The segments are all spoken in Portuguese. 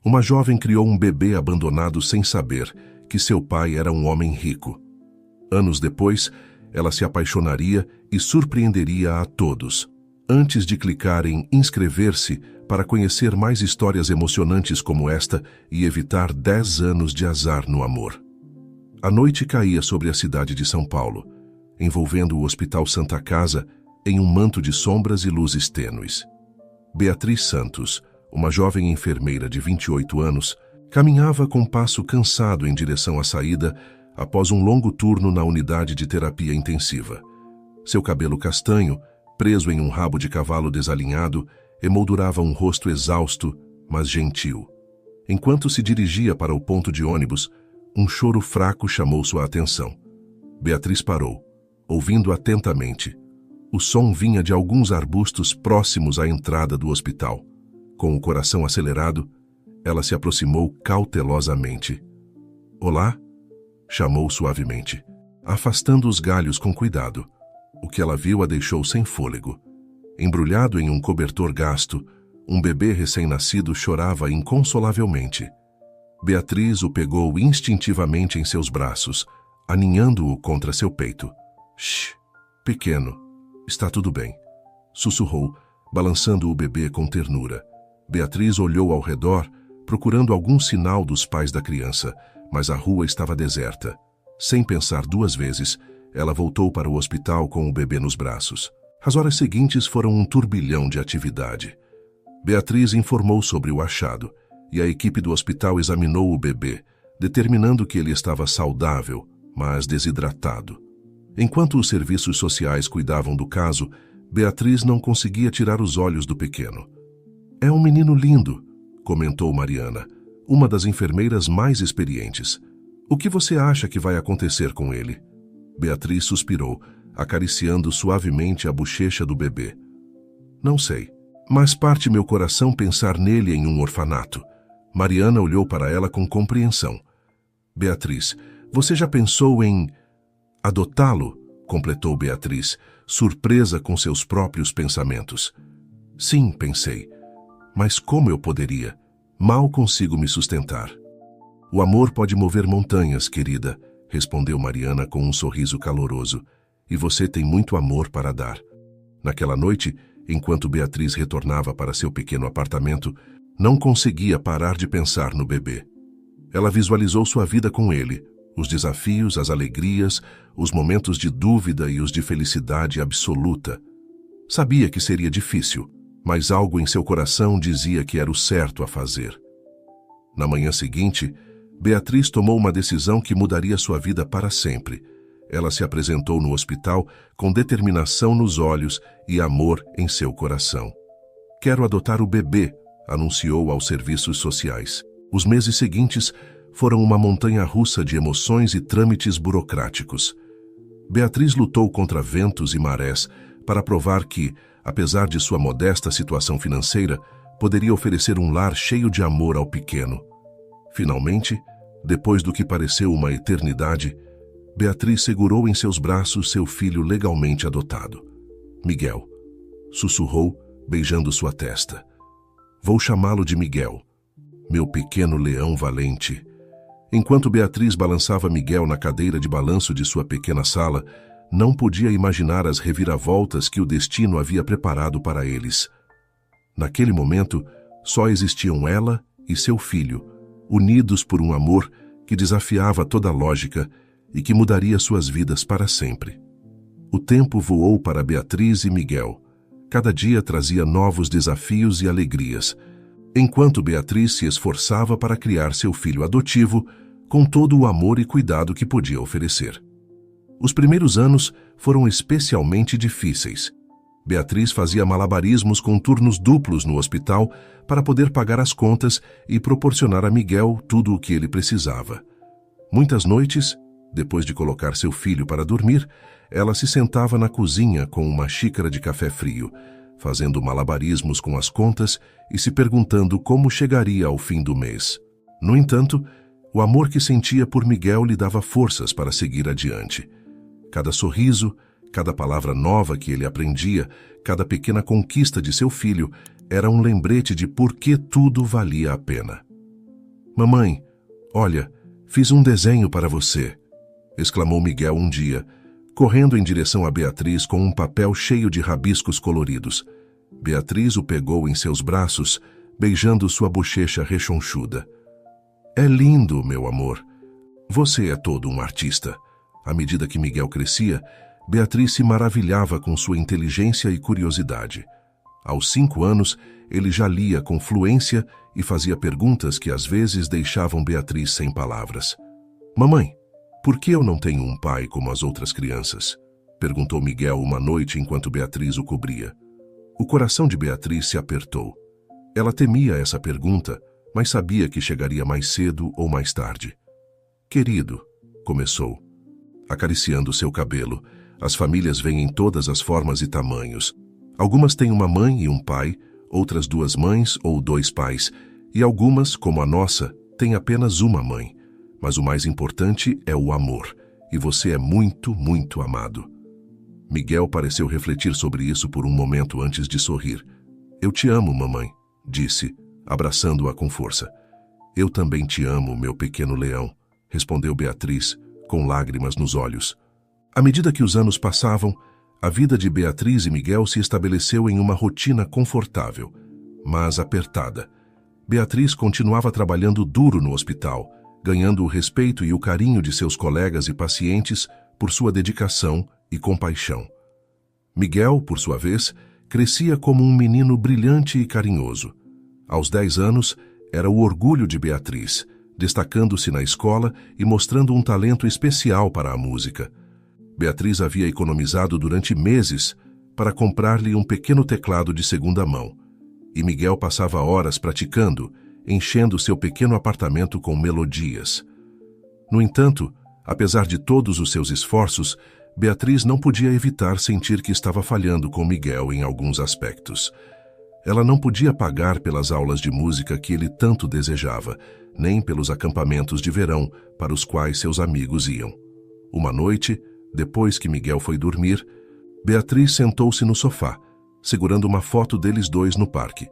Uma jovem criou um bebê abandonado sem saber que seu pai era um homem rico. Anos depois, ela se apaixonaria e surpreenderia a todos, antes de clicar em inscrever-se para conhecer mais histórias emocionantes como esta e evitar 10 anos de azar no amor. A noite caía sobre a cidade de São Paulo, envolvendo o Hospital Santa Casa em um manto de sombras e luzes tênues. Beatriz Santos, uma jovem enfermeira de 28 anos, caminhava com passo cansado em direção à saída após um longo turno na unidade de terapia intensiva. Seu cabelo castanho, preso em um rabo de cavalo desalinhado, emoldurava um rosto exausto, mas gentil. Enquanto se dirigia para o ponto de ônibus, um choro fraco chamou sua atenção. Beatriz parou, ouvindo atentamente. O som vinha de alguns arbustos próximos à entrada do hospital. Com o coração acelerado, ela se aproximou cautelosamente. "Olá?", chamou suavemente, afastando os galhos com cuidado. O que ela viu a deixou sem fôlego. Embrulhado em um cobertor gasto, um bebê recém-nascido chorava inconsolavelmente. Beatriz o pegou instintivamente em seus braços, aninhando-o contra seu peito. "Shh, pequeno, está tudo bem", sussurrou, balançando o bebê com ternura. Beatriz olhou ao redor, procurando algum sinal dos pais da criança, mas a rua estava deserta. Sem pensar duas vezes, ela voltou para o hospital com o bebê nos braços. As horas seguintes foram um turbilhão de atividade. Beatriz informou sobre o achado, e a equipe do hospital examinou o bebê, determinando que ele estava saudável, mas desidratado. Enquanto os serviços sociais cuidavam do caso, Beatriz não conseguia tirar os olhos do pequeno. "É um menino lindo", comentou Mariana, uma das enfermeiras mais experientes. "O que você acha que vai acontecer com ele?" Beatriz suspirou, acariciando suavemente a bochecha do bebê. "Não sei, mas parte meu coração pensar nele em um orfanato." Mariana olhou para ela com compreensão. "Beatriz, você já pensou em adotá-lo?", completou Beatriz, surpresa com seus próprios pensamentos. "Sim, pensei. Mas como eu poderia? Mal consigo me sustentar." "O amor pode mover montanhas, querida", respondeu Mariana com um sorriso caloroso. "E você tem muito amor para dar." Naquela noite, enquanto Beatriz retornava para seu pequeno apartamento, não conseguia parar de pensar no bebê. Ela visualizou sua vida com ele, os desafios, as alegrias, os momentos de dúvida e os de felicidade absoluta. Sabia que seria difícil, mas algo em seu coração dizia que era o certo a fazer. Na manhã seguinte, Beatriz tomou uma decisão que mudaria sua vida para sempre. Ela se apresentou no hospital com determinação nos olhos e amor em seu coração. "Quero adotar o bebê", anunciou aos serviços sociais. Os meses seguintes foram uma montanha-russa de emoções e trâmites burocráticos. Beatriz lutou contra ventos e marés para provar que, apesar de sua modesta situação financeira, poderia oferecer um lar cheio de amor ao pequeno. Finalmente, depois do que pareceu uma eternidade, Beatriz segurou em seus braços seu filho legalmente adotado. "Miguel", sussurrou, beijando sua testa. "Vou chamá-lo de Miguel, meu pequeno leão valente." Enquanto Beatriz balançava Miguel na cadeira de balanço de sua pequena sala, não podia imaginar as reviravoltas que o destino havia preparado para eles. Naquele momento, só existiam ela e seu filho, unidos por um amor que desafiava toda a lógica e que mudaria suas vidas para sempre. O tempo voou para Beatriz e Miguel. Cada dia trazia novos desafios e alegrias, enquanto Beatriz se esforçava para criar seu filho adotivo com todo o amor e cuidado que podia oferecer. Os primeiros anos foram especialmente difíceis. Beatriz fazia malabarismos com turnos duplos no hospital para poder pagar as contas e proporcionar a Miguel tudo o que ele precisava. Muitas noites, depois de colocar seu filho para dormir, ela se sentava na cozinha com uma xícara de café frio, fazendo malabarismos com as contas e se perguntando como chegaria ao fim do mês. No entanto, o amor que sentia por Miguel lhe dava forças para seguir adiante. Cada sorriso, cada palavra nova que ele aprendia, cada pequena conquista de seu filho, era um lembrete de por que tudo valia a pena. Mamãe, olha, fiz um desenho para você, exclamou Miguel um dia, correndo em direção a Beatriz com um papel cheio de rabiscos coloridos. Beatriz o pegou em seus braços, beijando sua bochecha rechonchuda. É lindo, meu amor. Você é todo um artista. À medida que Miguel crescia, Beatriz se maravilhava com sua inteligência e curiosidade. Aos 5 anos, ele já lia com fluência e fazia perguntas que às vezes deixavam Beatriz sem palavras. Mamãe, por que eu não tenho um pai como as outras crianças? Perguntou Miguel uma noite enquanto Beatriz o cobria. O coração de Beatriz se apertou. Ela temia essa pergunta, mas sabia que chegaria mais cedo ou mais tarde. Querido, começou, acariciando seu cabelo. As famílias vêm em todas as formas e tamanhos. Algumas têm uma mãe e um pai, outras 2 mães ou 2 pais, e algumas, como a nossa, têm apenas uma mãe. Mas o mais importante é o amor, e você é muito, muito amado. Miguel pareceu refletir sobre isso por um momento antes de sorrir. Eu te amo, mamãe, disse, abraçando-a com força. Eu também te amo, meu pequeno leão, respondeu Beatriz, com lágrimas nos olhos. À medida que os anos passavam, a vida de Beatriz e Miguel se estabeleceu em uma rotina confortável, mas apertada. Beatriz continuava trabalhando duro no hospital, ganhando o respeito e o carinho de seus colegas e pacientes por sua dedicação e compaixão. Miguel, por sua vez, crescia como um menino brilhante e carinhoso. Aos 10 anos, era o orgulho de Beatriz, destacando-se na escola e mostrando um talento especial para a música. Beatriz havia economizado durante meses para comprar-lhe um pequeno teclado de segunda mão, e Miguel passava horas praticando, enchendo seu pequeno apartamento com melodias. No entanto, apesar de todos os seus esforços, Beatriz não podia evitar sentir que estava falhando com Miguel em alguns aspectos. Ela não podia pagar pelas aulas de música que ele tanto desejava, nem pelos acampamentos de verão para os quais seus amigos iam. Uma noite, depois que Miguel foi dormir, Beatriz sentou-se no sofá, segurando uma foto deles dois no parque.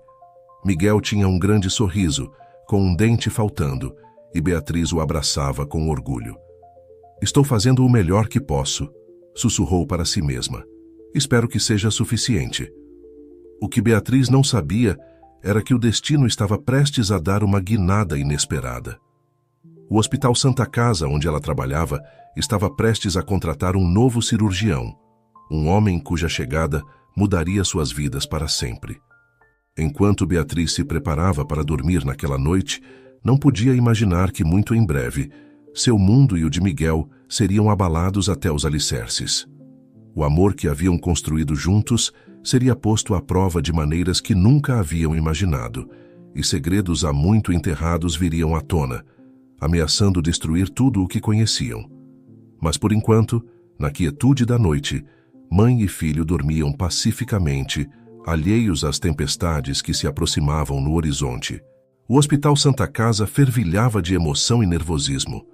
Miguel tinha um grande sorriso, com um dente faltando, e Beatriz o abraçava com orgulho. Estou fazendo o melhor que posso, sussurrou para si mesma. Espero que seja suficiente. O que Beatriz não sabia era que o destino estava prestes a dar uma guinada inesperada. O Hospital Santa Casa, onde ela trabalhava, estava prestes a contratar um novo cirurgião, um homem cuja chegada mudaria suas vidas para sempre. Enquanto Beatriz se preparava para dormir naquela noite, não podia imaginar que muito em breve, seu mundo e o de Miguel seriam abalados até os alicerces. O amor que haviam construído juntos seria posto à prova de maneiras que nunca haviam imaginado, e segredos há muito enterrados viriam à tona, ameaçando destruir tudo o que conheciam. Mas por enquanto, na quietude da noite, mãe e filho dormiam pacificamente, alheios às tempestades que se aproximavam no horizonte. O Hospital Santa Casa fervilhava de emoção e nervosismo.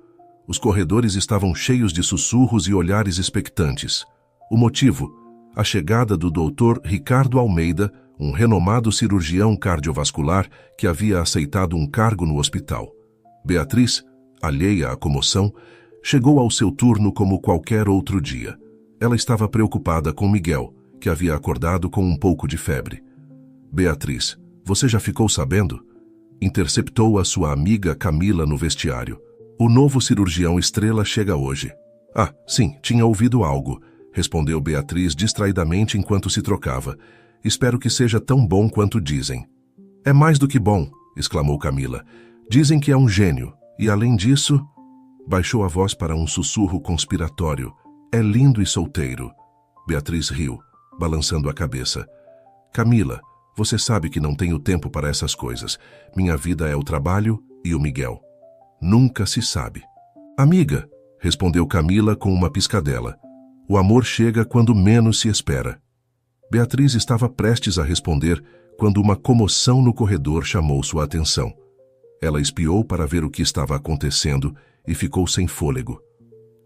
Os corredores estavam cheios de sussurros e olhares expectantes. O motivo? A chegada do Dr. Ricardo Almeida, um renomado cirurgião cardiovascular que havia aceitado um cargo no hospital. Beatriz, alheia à comoção, chegou ao seu turno como qualquer outro dia. Ela estava preocupada com Miguel, que havia acordado com um pouco de febre. Beatriz, você já ficou sabendo? Interceptou a sua amiga Camila no vestiário. O novo cirurgião estrela chega hoje. Ah, sim, tinha ouvido algo, respondeu Beatriz distraidamente enquanto se trocava. Espero que seja tão bom quanto dizem. É mais do que bom, exclamou Camila. Dizem que é um gênio, e além disso... Baixou a voz para um sussurro conspiratório. É lindo e solteiro. Beatriz riu, balançando a cabeça. Camila, você sabe que não tenho tempo para essas coisas. Minha vida é o trabalho e o Miguel. Nunca se sabe. Amiga, respondeu Camila com uma piscadela. O amor chega quando menos se espera. Beatriz estava prestes a responder quando uma comoção no corredor chamou sua atenção. Ela espiou para ver o que estava acontecendo e ficou sem fôlego.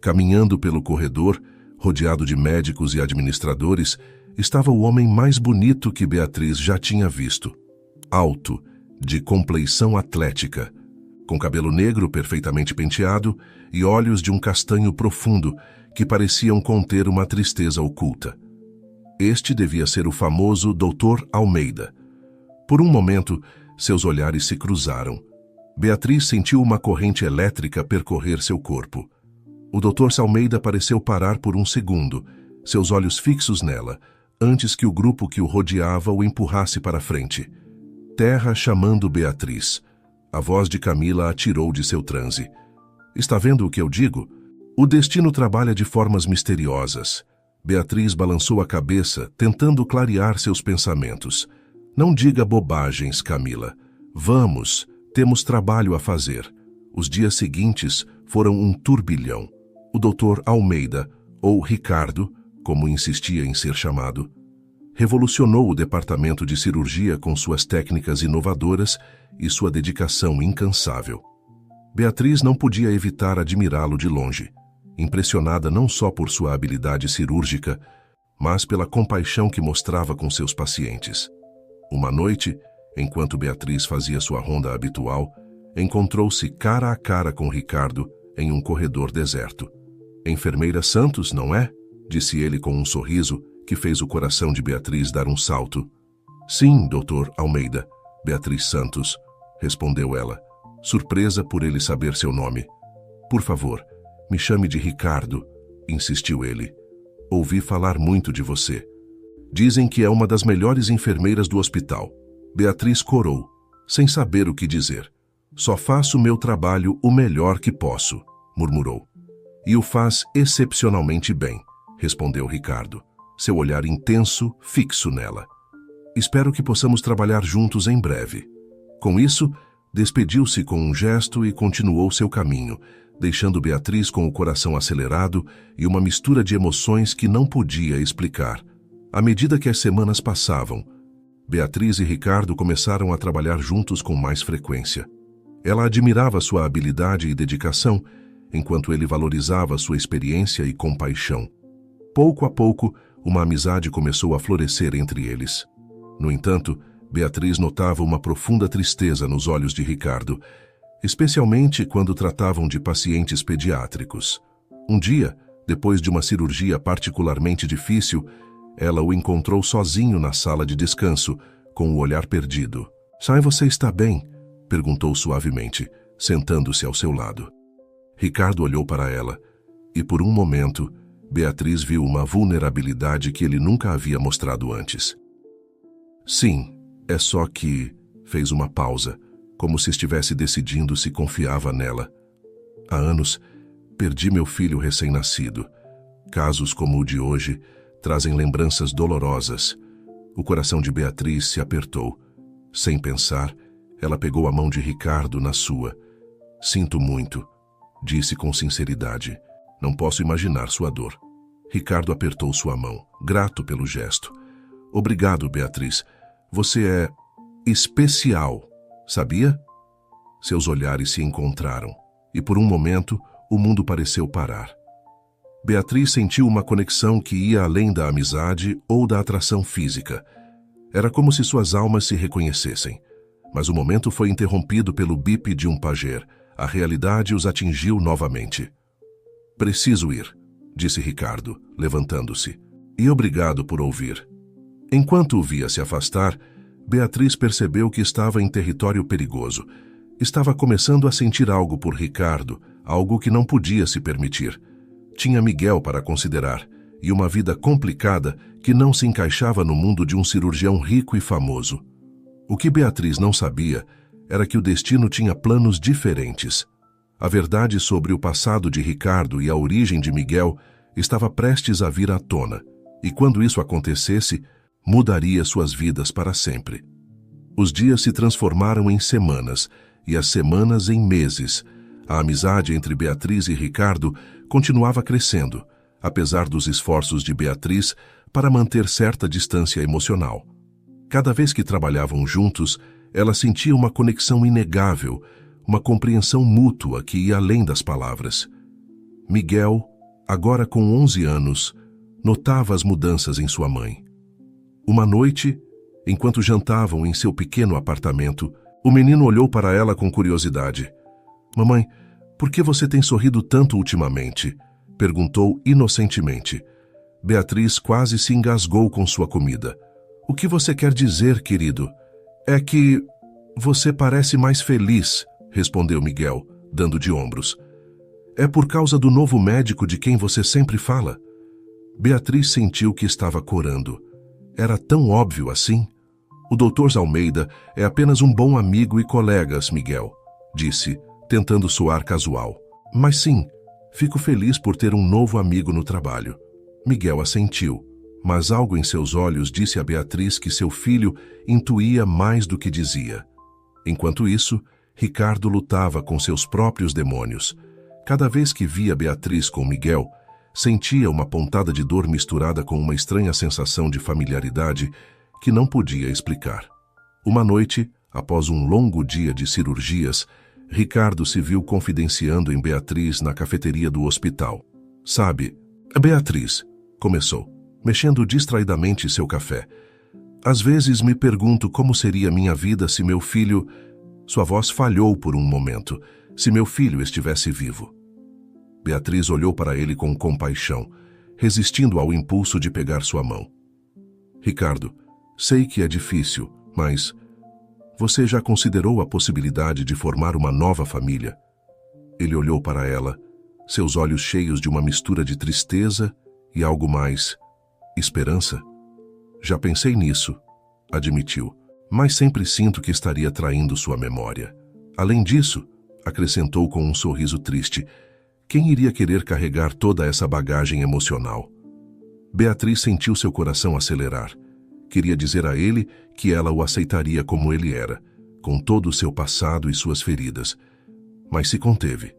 Caminhando pelo corredor, rodeado de médicos e administradores, estava o homem mais bonito que Beatriz já tinha visto. Alto, de compleição atlética. com cabelo negro perfeitamente penteado e olhos de um castanho profundo que pareciam conter uma tristeza oculta. Este devia ser o famoso Dr. Almeida. Por um momento, seus olhares se cruzaram. Beatriz sentiu uma corrente elétrica percorrer seu corpo. O Dr. Almeida pareceu parar por um segundo, seus olhos fixos nela, antes que o grupo que o rodeava o empurrasse para a frente. Terra chamando Beatriz. A voz de Camila a tirou de seu transe. Está vendo o que eu digo? O destino trabalha de formas misteriosas. Beatriz balançou a cabeça, tentando clarear seus pensamentos. Não diga bobagens, Camila. Vamos, temos trabalho a fazer. Os dias seguintes foram um turbilhão. O Dr. Almeida, ou Ricardo, como insistia em ser chamado, revolucionou o departamento de cirurgia com suas técnicas inovadoras e sua dedicação incansável. Beatriz não podia evitar admirá-lo de longe, impressionada não só por sua habilidade cirúrgica, mas pela compaixão que mostrava com seus pacientes. Uma noite, enquanto Beatriz fazia sua ronda habitual, encontrou-se cara a cara com Ricardo em um corredor deserto. Enfermeira Santos, não é? Disse ele com um sorriso que fez o coração de Beatriz dar um salto. Sim, Dr. Almeida, Beatriz Santos, respondeu ela, surpresa por ele saber seu nome. Por favor, me chame de Ricardo, insistiu ele. Ouvi falar muito de você. Dizem que é uma das melhores enfermeiras do hospital. Beatriz corou, sem saber o que dizer. Só faço meu trabalho o melhor que posso, murmurou. E o faz excepcionalmente bem, respondeu Ricardo, seu olhar intenso fixo nela. Espero que possamos trabalhar juntos em breve. Com isso, despediu-se com um gesto e continuou seu caminho, deixando Beatriz com o coração acelerado e uma mistura de emoções que não podia explicar. À medida que as semanas passavam, Beatriz e Ricardo começaram a trabalhar juntos com mais frequência. Ela admirava sua habilidade e dedicação, enquanto ele valorizava sua experiência e compaixão. Pouco a pouco, uma amizade começou a florescer entre eles. No entanto, Beatriz notava uma profunda tristeza nos olhos de Ricardo, especialmente quando tratavam de pacientes pediátricos. Um dia, depois de uma cirurgia particularmente difícil, ela o encontrou sozinho na sala de descanso, com o olhar perdido. "Sai, você está bem?" perguntou suavemente, sentando-se ao seu lado. Ricardo olhou para ela, e por um momento, Beatriz viu uma vulnerabilidade que ele nunca havia mostrado antes. "Sim, é só que..." fez uma pausa, como se estivesse decidindo se confiava nela. "Há anos, perdi meu filho recém-nascido. Casos como o de hoje trazem lembranças dolorosas." O coração de Beatriz se apertou. Sem pensar, ela pegou a mão de Ricardo na sua. "Sinto muito", disse com sinceridade. "Não posso imaginar sua dor." Ricardo apertou sua mão, grato pelo gesto. "Obrigado, Beatriz. Você é especial, sabia?" Seus olhares se encontraram, e por um momento o mundo pareceu parar. Beatriz sentiu uma conexão que ia além da amizade ou da atração física. Era como se suas almas se reconhecessem. Mas o momento foi interrompido pelo bip de um pager. A realidade os atingiu novamente. "Preciso ir", disse Ricardo, levantando-se. "E obrigado por ouvir." Enquanto o via se afastar, Beatriz percebeu que estava em território perigoso. Estava começando a sentir algo por Ricardo, algo que não podia se permitir. Tinha Miguel para considerar, e uma vida complicada que não se encaixava no mundo de um cirurgião rico e famoso. O que Beatriz não sabia era que o destino tinha planos diferentes. A verdade sobre o passado de Ricardo e a origem de Miguel estava prestes a vir à tona, e quando isso acontecesse, mudaria suas vidas para sempre. Os dias se transformaram em semanas, e as semanas em meses. A amizade entre Beatriz e Ricardo continuava crescendo, apesar dos esforços de Beatriz para manter certa distância emocional. Cada vez que trabalhavam juntos, ela sentia uma conexão inegável, uma compreensão mútua que ia além das palavras. Miguel, agora com 11 anos, notava as mudanças em sua mãe. Uma noite, enquanto jantavam em seu pequeno apartamento, o menino olhou para ela com curiosidade. Mamãe, por que você tem sorrido tanto ultimamente? Perguntou inocentemente. Beatriz quase se engasgou com sua comida. O que você quer dizer, querido? É que você parece mais feliz, respondeu Miguel, dando de ombros. É por causa do novo médico de quem você sempre fala? Beatriz sentiu que estava corando. Era tão óbvio assim? O Dr. Almeida é apenas um bom amigo e colegas, Miguel, disse, tentando soar casual. Mas sim, fico feliz por ter um novo amigo no trabalho. Miguel assentiu, mas algo em seus olhos disse a Beatriz que seu filho intuía mais do que dizia. Enquanto isso, Ricardo lutava com seus próprios demônios. Cada vez que via Beatriz com Miguel, sentia uma pontada de dor misturada com uma estranha sensação de familiaridade que não podia explicar. Uma noite, após um longo dia de cirurgias, Ricardo se viu confidenciando em Beatriz na cafeteria do hospital. Sabe, Beatriz, começou, mexendo distraidamente seu café. Às vezes me pergunto como seria minha vida se meu filho... Sua voz falhou por um momento. Se meu filho estivesse vivo. Beatriz olhou para ele com compaixão, resistindo ao impulso de pegar sua mão. Ricardo, sei que é difícil, mas... Você já considerou a possibilidade de formar uma nova família? Ele olhou para ela, seus olhos cheios de uma mistura de tristeza e algo mais... esperança? Já pensei nisso, admitiu, mas sempre sinto que estaria traindo sua memória. Além disso, acrescentou com um sorriso triste, quem iria querer carregar toda essa bagagem emocional? Beatriz sentiu seu coração acelerar. Queria dizer a ele que ela o aceitaria como ele era, com todo o seu passado e suas feridas. Mas se conteve.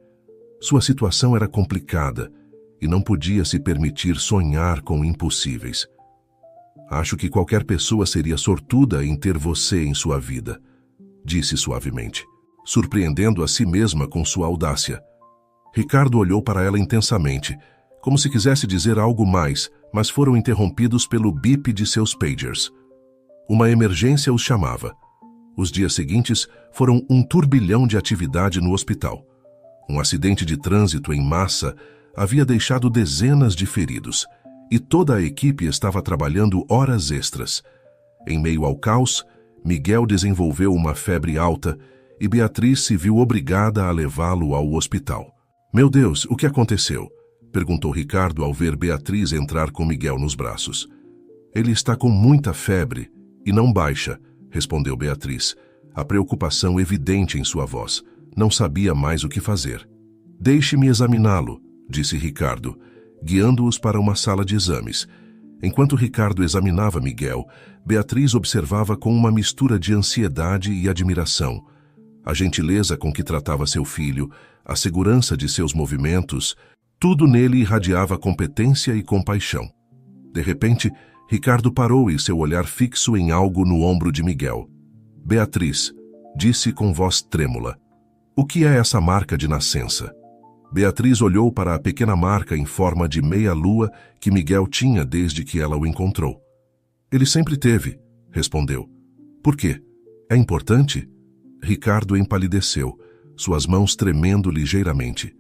Sua situação era complicada e não podia se permitir sonhar com impossíveis. Acho que qualquer pessoa seria sortuda em ter você em sua vida, disse suavemente, surpreendendo a si mesma com sua audácia. Ricardo olhou para ela intensamente, como se quisesse dizer algo mais, mas foram interrompidos pelo bip de seus pagers. Uma emergência os chamava. Os dias seguintes foram um turbilhão de atividade no hospital. Um acidente de trânsito em massa havia deixado dezenas de feridos, e toda a equipe estava trabalhando horas extras. Em meio ao caos, Miguel desenvolveu uma febre alta e Beatriz se viu obrigada a levá-lo ao hospital. Meu Deus, o que aconteceu? Perguntou Ricardo ao ver Beatriz entrar com Miguel nos braços. Ele está com muita febre e não baixa, respondeu Beatriz, a preocupação evidente em sua voz. Não sabia mais o que fazer. Deixe-me examiná-lo, disse Ricardo, guiando-os para uma sala de exames. Enquanto Ricardo examinava Miguel, Beatriz observava com uma mistura de ansiedade e admiração. A gentileza com que tratava seu filho, a segurança de seus movimentos, tudo nele irradiava competência e compaixão. De repente, Ricardo parou e seu olhar fixo em algo no ombro de Miguel. Beatriz, disse com voz trêmula, o que é essa marca de nascença? Beatriz olhou para a pequena marca em forma de meia-lua que Miguel tinha desde que ela o encontrou. Ele sempre teve, respondeu. Por quê? É importante? Ricardo empalideceu, suas mãos tremendo ligeiramente.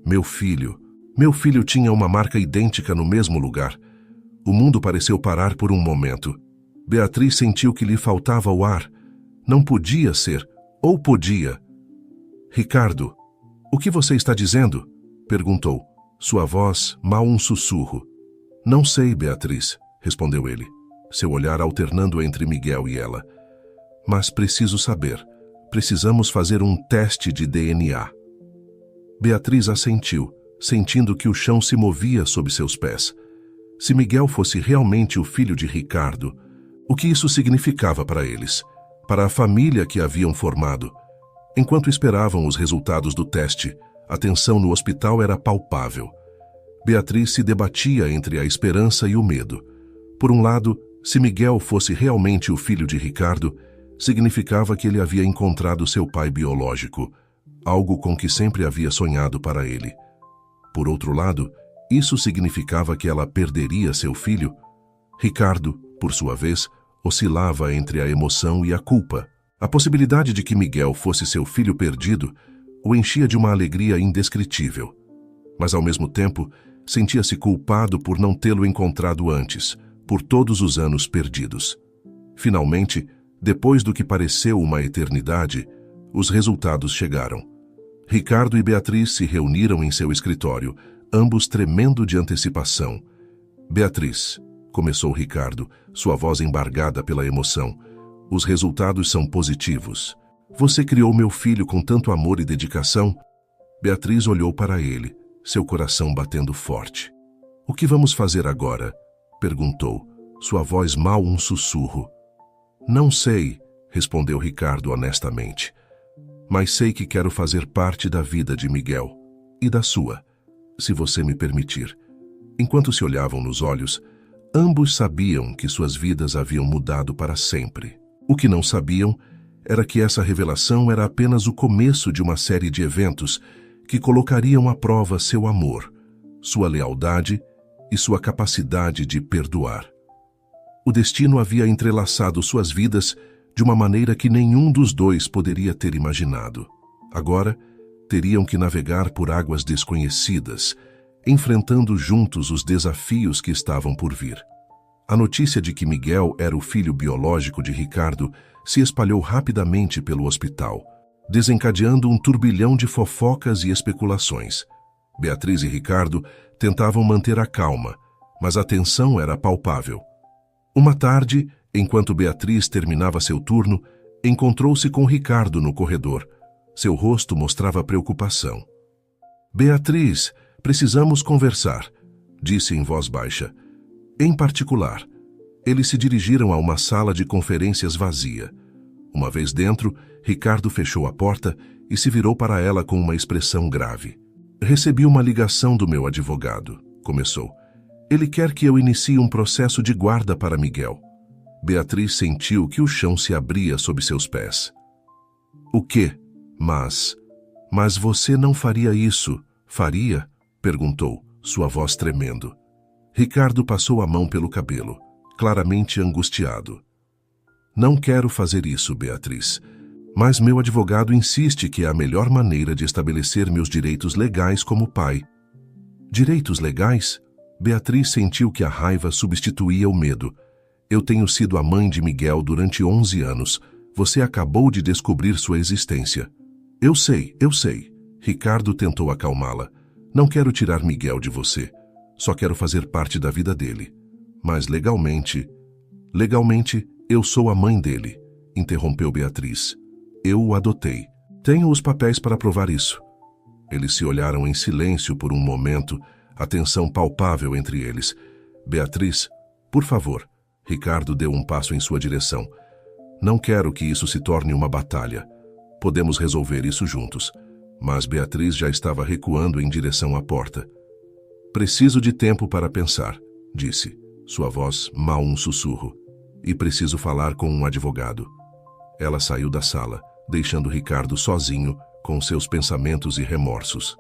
Meu filho tinha uma marca idêntica no mesmo lugar. O mundo pareceu parar por um momento. Beatriz sentiu que lhe faltava o ar. Não podia ser, ou podia. Ricardo, o que você está dizendo? Perguntou, sua voz mal um sussurro. Não sei, Beatriz, respondeu ele, seu olhar alternando entre Miguel e ela. Mas preciso saber. Precisamos fazer um teste de DNA. Beatriz assentiu, sentindo que o chão se movia sob seus pés. Se Miguel fosse realmente o filho de Ricardo, o que isso significava para eles, para a família que haviam formado? Enquanto esperavam os resultados do teste, a tensão no hospital era palpável. Beatriz se debatia entre a esperança e o medo. Por um lado, se Miguel fosse realmente o filho de Ricardo, significava que ele havia encontrado seu pai biológico, algo com que sempre havia sonhado para ele. Por outro lado, isso significava que ela perderia seu filho. Ricardo, por sua vez, oscilava entre a emoção e a culpa. A possibilidade de que Miguel fosse seu filho perdido o enchia de uma alegria indescritível. Mas, ao mesmo tempo, sentia-se culpado por não tê-lo encontrado antes, por todos os anos perdidos. Finalmente, depois do que pareceu uma eternidade, os resultados chegaram. Ricardo e Beatriz se reuniram em seu escritório, ambos tremendo de antecipação. Beatriz, começou Ricardo, sua voz embargada pela emoção, os resultados são positivos. Você criou meu filho com tanto amor e dedicação? Beatriz olhou para ele, seu coração batendo forte. O que vamos fazer agora? Perguntou, sua voz mal um sussurro. Não sei, respondeu Ricardo honestamente. Mas sei que quero fazer parte da vida de Miguel e da sua, se você me permitir. Enquanto se olhavam nos olhos, ambos sabiam que suas vidas haviam mudado para sempre. O que não sabiam era que essa revelação era apenas o começo de uma série de eventos que colocariam à prova seu amor, sua lealdade e sua capacidade de perdoar. O destino havia entrelaçado suas vidas de uma maneira que nenhum dos dois poderia ter imaginado. Agora, teriam que navegar por águas desconhecidas, enfrentando juntos os desafios que estavam por vir. A notícia de que Miguel era o filho biológico de Ricardo se espalhou rapidamente pelo hospital, desencadeando um turbilhão de fofocas e especulações. Beatriz e Ricardo tentavam manter a calma, mas a tensão era palpável. Uma tarde, enquanto Beatriz terminava seu turno, encontrou-se com Ricardo no corredor. Seu rosto mostrava preocupação. Beatriz, precisamos conversar, disse em voz baixa. Em particular, eles se dirigiram a uma sala de conferências vazia. Uma vez dentro, Ricardo fechou a porta e se virou para ela com uma expressão grave. Recebi uma ligação do meu advogado, começou. Ele quer que eu inicie um processo de guarda para Miguel. Beatriz sentiu que o chão se abria sob seus pés. O quê? Mas você não faria isso, faria? Perguntou, sua voz tremendo. Ricardo passou a mão pelo cabelo, claramente angustiado. Não quero fazer isso, Beatriz, mas meu advogado insiste que é a melhor maneira de estabelecer meus direitos legais como pai. Direitos legais? Beatriz sentiu que a raiva substituía o medo. Eu tenho sido a mãe de Miguel durante 11 anos. Você acabou de descobrir sua existência. Eu sei. Ricardo tentou acalmá-la. Não quero tirar Miguel de você. Só quero fazer parte da vida dele. Mas legalmente, eu sou a mãe dele, interrompeu Beatriz. Eu o adotei. Tenho os papéis para provar isso. Eles se olharam em silêncio por um momento, a tensão palpável entre eles. Beatriz, por favor. Ricardo deu um passo em sua direção. Não quero que isso se torne uma batalha. Podemos resolver isso juntos. Mas Beatriz já estava recuando em direção à porta. Preciso de tempo para pensar, disse, sua voz mal um sussurro. E preciso falar com um advogado. Ela saiu da sala, deixando Ricardo sozinho, com seus pensamentos e remorsos.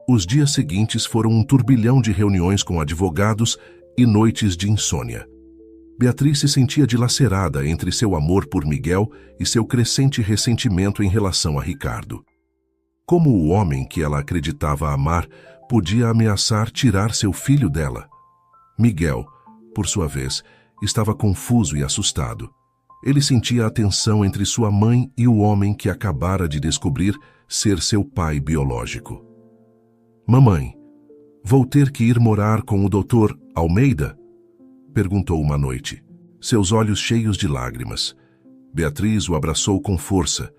Os dias seguintes foram um turbilhão de reuniões com advogados e noites de insônia. Beatriz se sentia dilacerada entre seu amor por Miguel e seu crescente ressentimento em relação a Ricardo. Como o homem que ela acreditava amar podia ameaçar tirar seu filho dela? Miguel, por sua vez, estava confuso e assustado. Ele sentia a tensão entre sua mãe e o homem que acabara de descobrir ser seu pai biológico. Mamãe, vou ter que ir morar com o Dr. Almeida? Perguntou uma noite, seus olhos cheios de lágrimas. Beatriz o abraçou com força.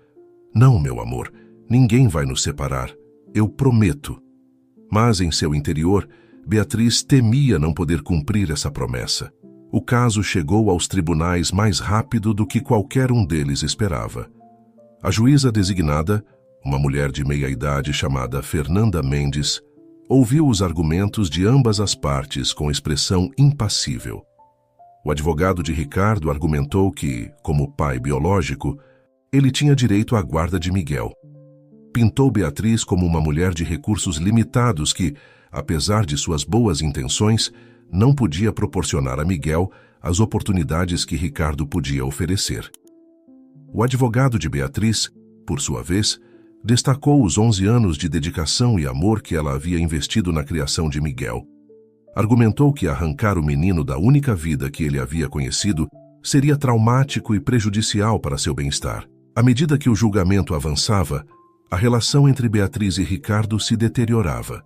Não, meu amor, ninguém vai nos separar, eu prometo. Mas em seu interior, Beatriz temia não poder cumprir essa promessa. O caso chegou aos tribunais mais rápido do que qualquer um deles esperava. A juíza designada, uma mulher de meia-idade chamada Fernanda Mendes, ouviu os argumentos de ambas as partes com expressão impassível. O advogado de Ricardo argumentou que, como pai biológico, ele tinha direito à guarda de Miguel. Pintou Beatriz como uma mulher de recursos limitados que, apesar de suas boas intenções, não podia proporcionar a Miguel as oportunidades que Ricardo podia oferecer. O advogado de Beatriz, por sua vez, Destacou os 11 anos de dedicação e amor que ela havia investido na criação de Miguel. Argumentou que arrancar o menino da única vida que ele havia conhecido seria traumático e prejudicial para seu bem-estar. À medida que o julgamento avançava, a relação entre Beatriz e Ricardo se deteriorava.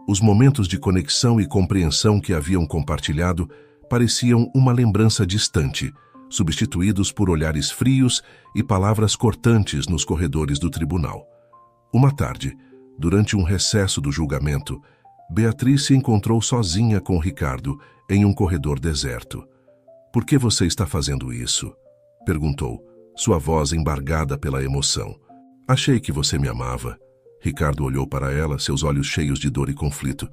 Os momentos de conexão e compreensão que haviam compartilhado pareciam uma lembrança distante, substituídos por olhares frios e palavras cortantes nos corredores do tribunal. Uma tarde, durante um recesso do julgamento, Beatriz se encontrou sozinha com Ricardo em um corredor deserto. "Por que você está fazendo isso?" perguntou, sua voz embargada pela emoção. "Achei que você me amava." Ricardo olhou para ela, seus olhos cheios de dor e conflito.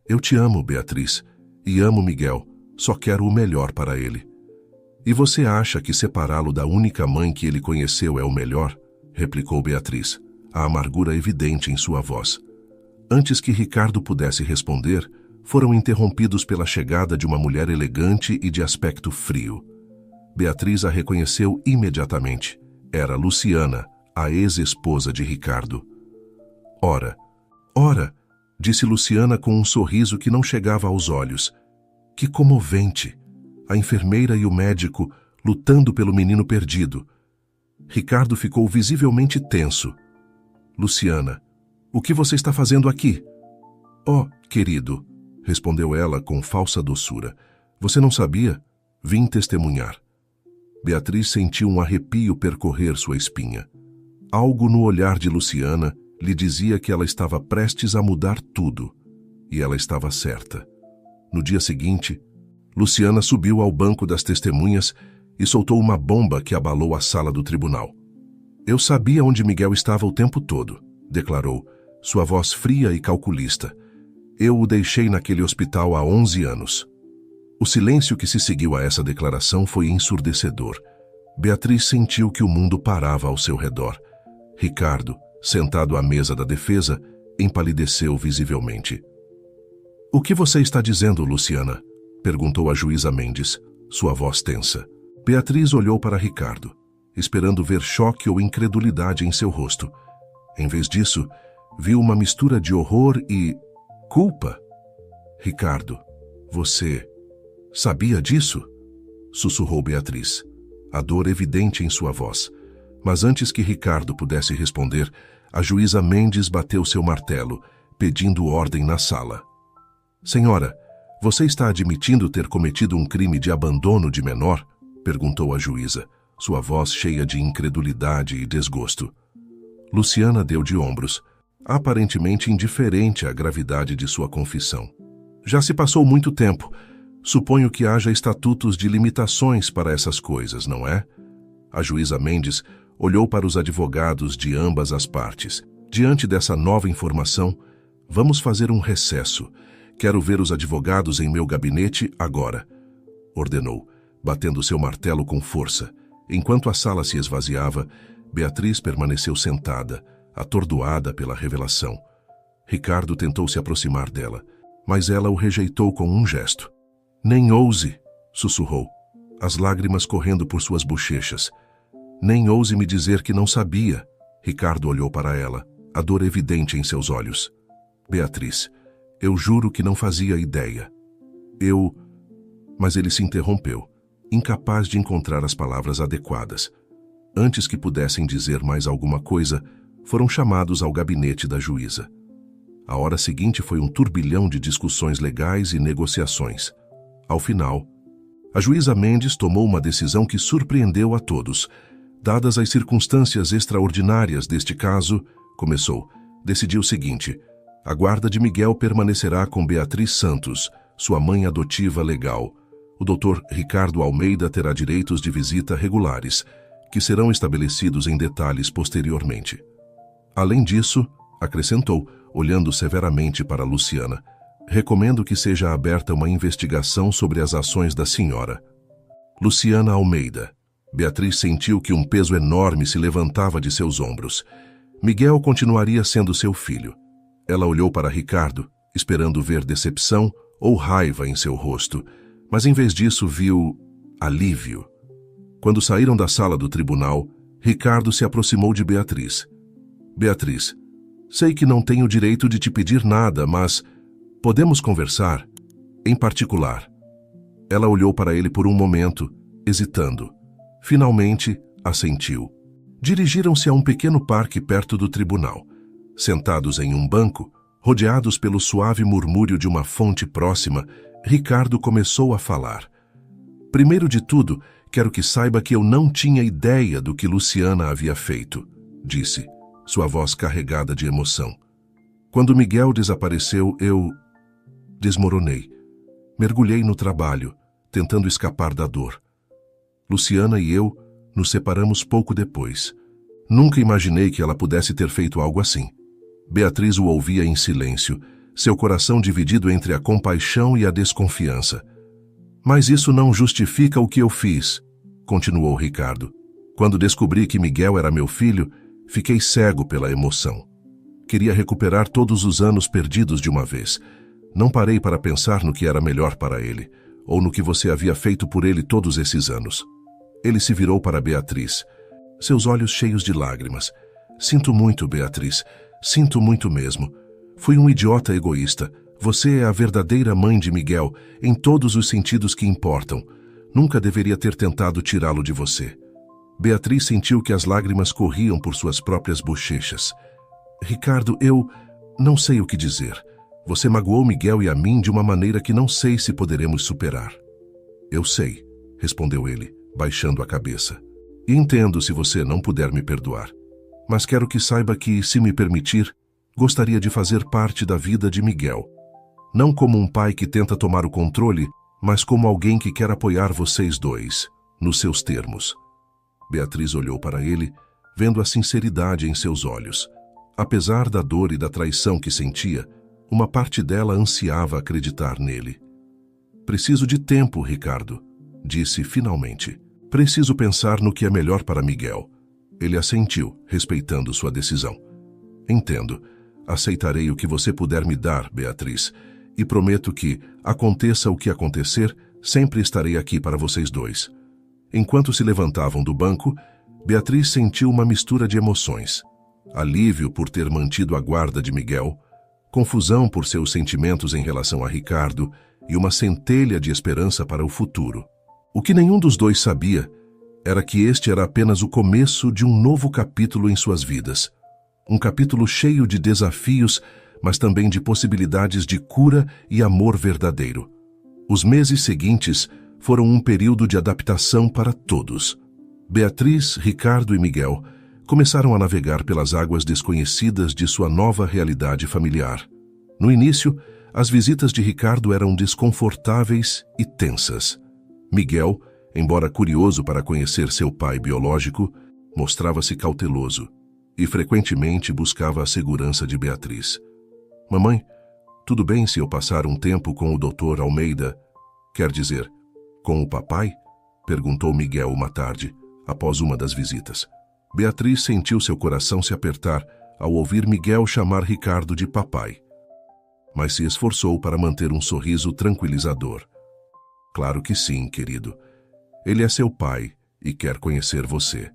"Eu te amo, Beatriz, e amo Miguel. Só quero o melhor para ele." "E você acha que separá-lo da única mãe que ele conheceu é o melhor?" replicou Beatriz, a amargura evidente em sua voz. Antes que Ricardo pudesse responder, foram interrompidos pela chegada de uma mulher elegante e de aspecto frio. Beatriz a reconheceu imediatamente. Era Luciana, a ex-esposa de Ricardo. Ora, disse Luciana com um sorriso que não chegava aos olhos. Que comovente! A enfermeira e o médico lutando pelo menino perdido. Ricardo ficou visivelmente tenso. "Luciana, o que você está fazendo aqui?" "Oh, querido", respondeu ela com falsa doçura. "Você não sabia? Vim testemunhar." Beatriz sentiu um arrepio percorrer sua espinha. Algo no olhar de Luciana lhe dizia que ela estava prestes a mudar tudo. E ela estava certa. No dia seguinte, Luciana subiu ao banco das testemunhas e soltou uma bomba que abalou a sala do tribunal. "Eu sabia onde Miguel estava o tempo todo", declarou, sua voz fria e calculista. "Eu o deixei naquele hospital há 11 anos." O silêncio que se seguiu a essa declaração foi ensurdecedor. Beatriz sentiu que o mundo parava ao seu redor. Ricardo, sentado à mesa da defesa, empalideceu visivelmente. "O que você está dizendo, Luciana?" perguntou a juíza Mendes, sua voz tensa. Beatriz olhou para Ricardo, esperando ver choque ou incredulidade em seu rosto. Em vez disso, viu uma mistura de horror e culpa. "Ricardo, você sabia disso?" sussurrou Beatriz, a dor evidente em sua voz. Mas antes que Ricardo pudesse responder, a juíza Mendes bateu seu martelo, pedindo ordem na sala. "Senhora, você está admitindo ter cometido um crime de abandono de menor?" perguntou a juíza, sua voz cheia de incredulidade e desgosto. Luciana deu de ombros, aparentemente indiferente à gravidade de sua confissão. "Já se passou muito tempo. Suponho que haja estatutos de limitações para essas coisas, não é?" A juíza Mendes olhou para os advogados de ambas as partes. "Diante dessa nova informação, vamos fazer um recesso. Quero ver os advogados em meu gabinete agora", ordenou, batendo seu martelo com força. Enquanto a sala se esvaziava, Beatriz permaneceu sentada, atordoada pela revelação. Ricardo tentou se aproximar dela, mas ela o rejeitou com um gesto. "Nem ouse", sussurrou, as lágrimas correndo por suas bochechas. "Nem ouse me dizer que não sabia." Ricardo olhou para ela, a dor evidente em seus olhos. "Beatriz, eu juro que não fazia ideia. Mas ele se interrompeu, incapaz de encontrar as palavras adequadas. Antes que pudessem dizer mais alguma coisa, foram chamados ao gabinete da juíza. A hora seguinte foi um turbilhão de discussões legais e negociações. Ao final, a juíza Mendes tomou uma decisão que surpreendeu a todos. Dadas as circunstâncias extraordinárias deste caso, começou, decidiu o seguinte: a guarda de Miguel permanecerá com Beatriz Santos, sua mãe adotiva legal. O Dr. Ricardo Almeida terá direitos de visita regulares, que serão estabelecidos em detalhes posteriormente. Além disso, acrescentou, olhando severamente para Luciana, recomendo que seja aberta uma investigação sobre as ações da senhora. Luciana Almeida. Beatriz sentiu que um peso enorme se levantava de seus ombros. Miguel continuaria sendo seu filho. Ela olhou para Ricardo, esperando ver decepção ou raiva em seu rosto, mas em vez disso viu alívio. Quando saíram da sala do tribunal, Ricardo se aproximou de Beatriz. Beatriz, sei que não tenho o direito de te pedir nada, mas podemos conversar? Em particular. Ela olhou para ele por um momento, hesitando. Finalmente, assentiu. Dirigiram-se a um pequeno parque perto do tribunal. Sentados em um banco, rodeados pelo suave murmúrio de uma fonte próxima, Ricardo começou a falar. Primeiro de tudo, quero que saiba que eu não tinha ideia do que Luciana havia feito, disse, sua voz carregada de emoção. Quando Miguel desapareceu, eu desmoronei. Mergulhei no trabalho, tentando escapar da dor. Luciana e eu nos separamos pouco depois. Nunca imaginei que ela pudesse ter feito algo assim. Beatriz o ouvia em silêncio, seu coração dividido entre a compaixão e a desconfiança. Mas isso não justifica o que eu fiz, continuou Ricardo. Quando descobri que Miguel era meu filho, fiquei cego pela emoção. Queria recuperar todos os anos perdidos de uma vez. Não parei para pensar no que era melhor para ele, ou no que você havia feito por ele todos esses anos. Ele se virou para Beatriz, seus olhos cheios de lágrimas. Sinto muito, Beatriz. Sinto muito mesmo. Fui um idiota egoísta. Você é a verdadeira mãe de Miguel, em todos os sentidos que importam. Nunca deveria ter tentado tirá-lo de você. Beatriz sentiu que as lágrimas corriam por suas próprias bochechas. Ricardo, eu não sei o que dizer. Você magoou Miguel e a mim de uma maneira que não sei se poderemos superar. Eu sei, respondeu ele, baixando a cabeça. E entendo se você não puder me perdoar. Mas quero que saiba que, se me permitir, gostaria de fazer parte da vida de Miguel. Não como um pai que tenta tomar o controle, mas como alguém que quer apoiar vocês dois, nos seus termos. Beatriz olhou para ele, vendo a sinceridade em seus olhos. Apesar da dor e da traição que sentia, uma parte dela ansiava acreditar nele. Preciso de tempo, Ricardo, disse finalmente. Preciso pensar no que é melhor para Miguel. Ele assentiu, respeitando sua decisão. Entendo. Aceitarei o que você puder me dar, Beatriz, e prometo que, aconteça o que acontecer, sempre estarei aqui para vocês dois. Enquanto se levantavam do banco, Beatriz sentiu uma mistura de emoções. Alívio por ter mantido a guarda de Miguel, confusão por seus sentimentos em relação a Ricardo e uma centelha de esperança para o futuro. O que nenhum dos dois sabia era que este era apenas o começo de um novo capítulo em suas vidas. Um capítulo cheio de desafios, mas também de possibilidades de cura e amor verdadeiro. Os meses seguintes foram um período de adaptação para todos. Beatriz, Ricardo e Miguel começaram a navegar pelas águas desconhecidas de sua nova realidade familiar. No início, as visitas de Ricardo eram desconfortáveis e tensas. Miguel, embora curioso para conhecer seu pai biológico, mostrava-se cauteloso e frequentemente buscava a segurança de Beatriz. Mamãe, tudo bem se eu passar um tempo com o Dr. Almeida? Quer dizer, com o papai? Perguntou Miguel uma tarde, após uma das visitas. Beatriz sentiu seu coração se apertar ao ouvir Miguel chamar Ricardo de papai, mas se esforçou para manter um sorriso tranquilizador. Claro que sim, querido. Ele é seu pai e quer conhecer você.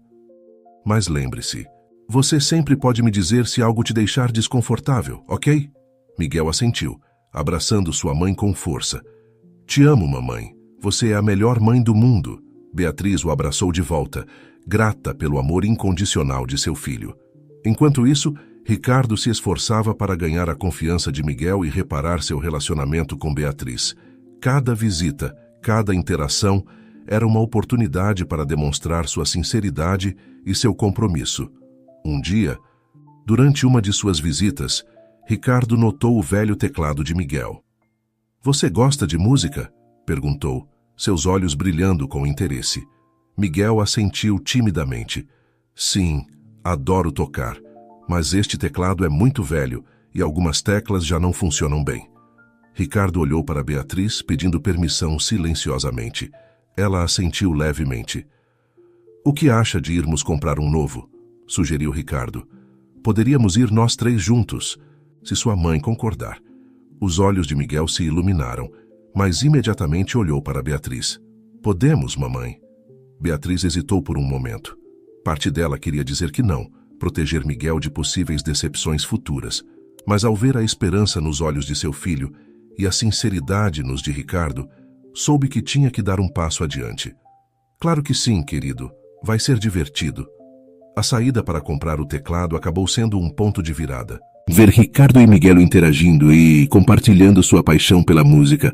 Mas lembre-se, você sempre pode me dizer se algo te deixar desconfortável, ok? Miguel assentiu, abraçando sua mãe com força. Te amo, mamãe. Você é a melhor mãe do mundo. Beatriz o abraçou de volta, grata pelo amor incondicional de seu filho. Enquanto isso, Ricardo se esforçava para ganhar a confiança de Miguel e reparar seu relacionamento com Beatriz. Cada visita, cada interação era uma oportunidade para demonstrar sua sinceridade e seu compromisso. Um dia, durante uma de suas visitas, Ricardo notou o velho teclado de Miguel. Você gosta de música? Perguntou, seus olhos brilhando com interesse. Miguel assentiu timidamente. Sim, adoro tocar, mas este teclado é muito velho e algumas teclas já não funcionam bem. Ricardo olhou para Beatriz, pedindo permissão silenciosamente. Ela assentiu levemente. O que acha de irmos comprar um novo? Sugeriu Ricardo. Poderíamos ir nós três juntos, se sua mãe concordar. Os olhos de Miguel se iluminaram, mas imediatamente olhou para Beatriz. Podemos, mamãe? Beatriz hesitou por um momento. Parte dela queria dizer que não, proteger Miguel de possíveis decepções futuras. Mas ao ver a esperança nos olhos de seu filho e a sinceridade nos de Ricardo, soube que tinha que dar um passo adiante. Claro que sim, querido. Vai ser divertido. A saída para comprar o teclado acabou sendo um ponto de virada. Ver Ricardo e Miguel interagindo e compartilhando sua paixão pela música.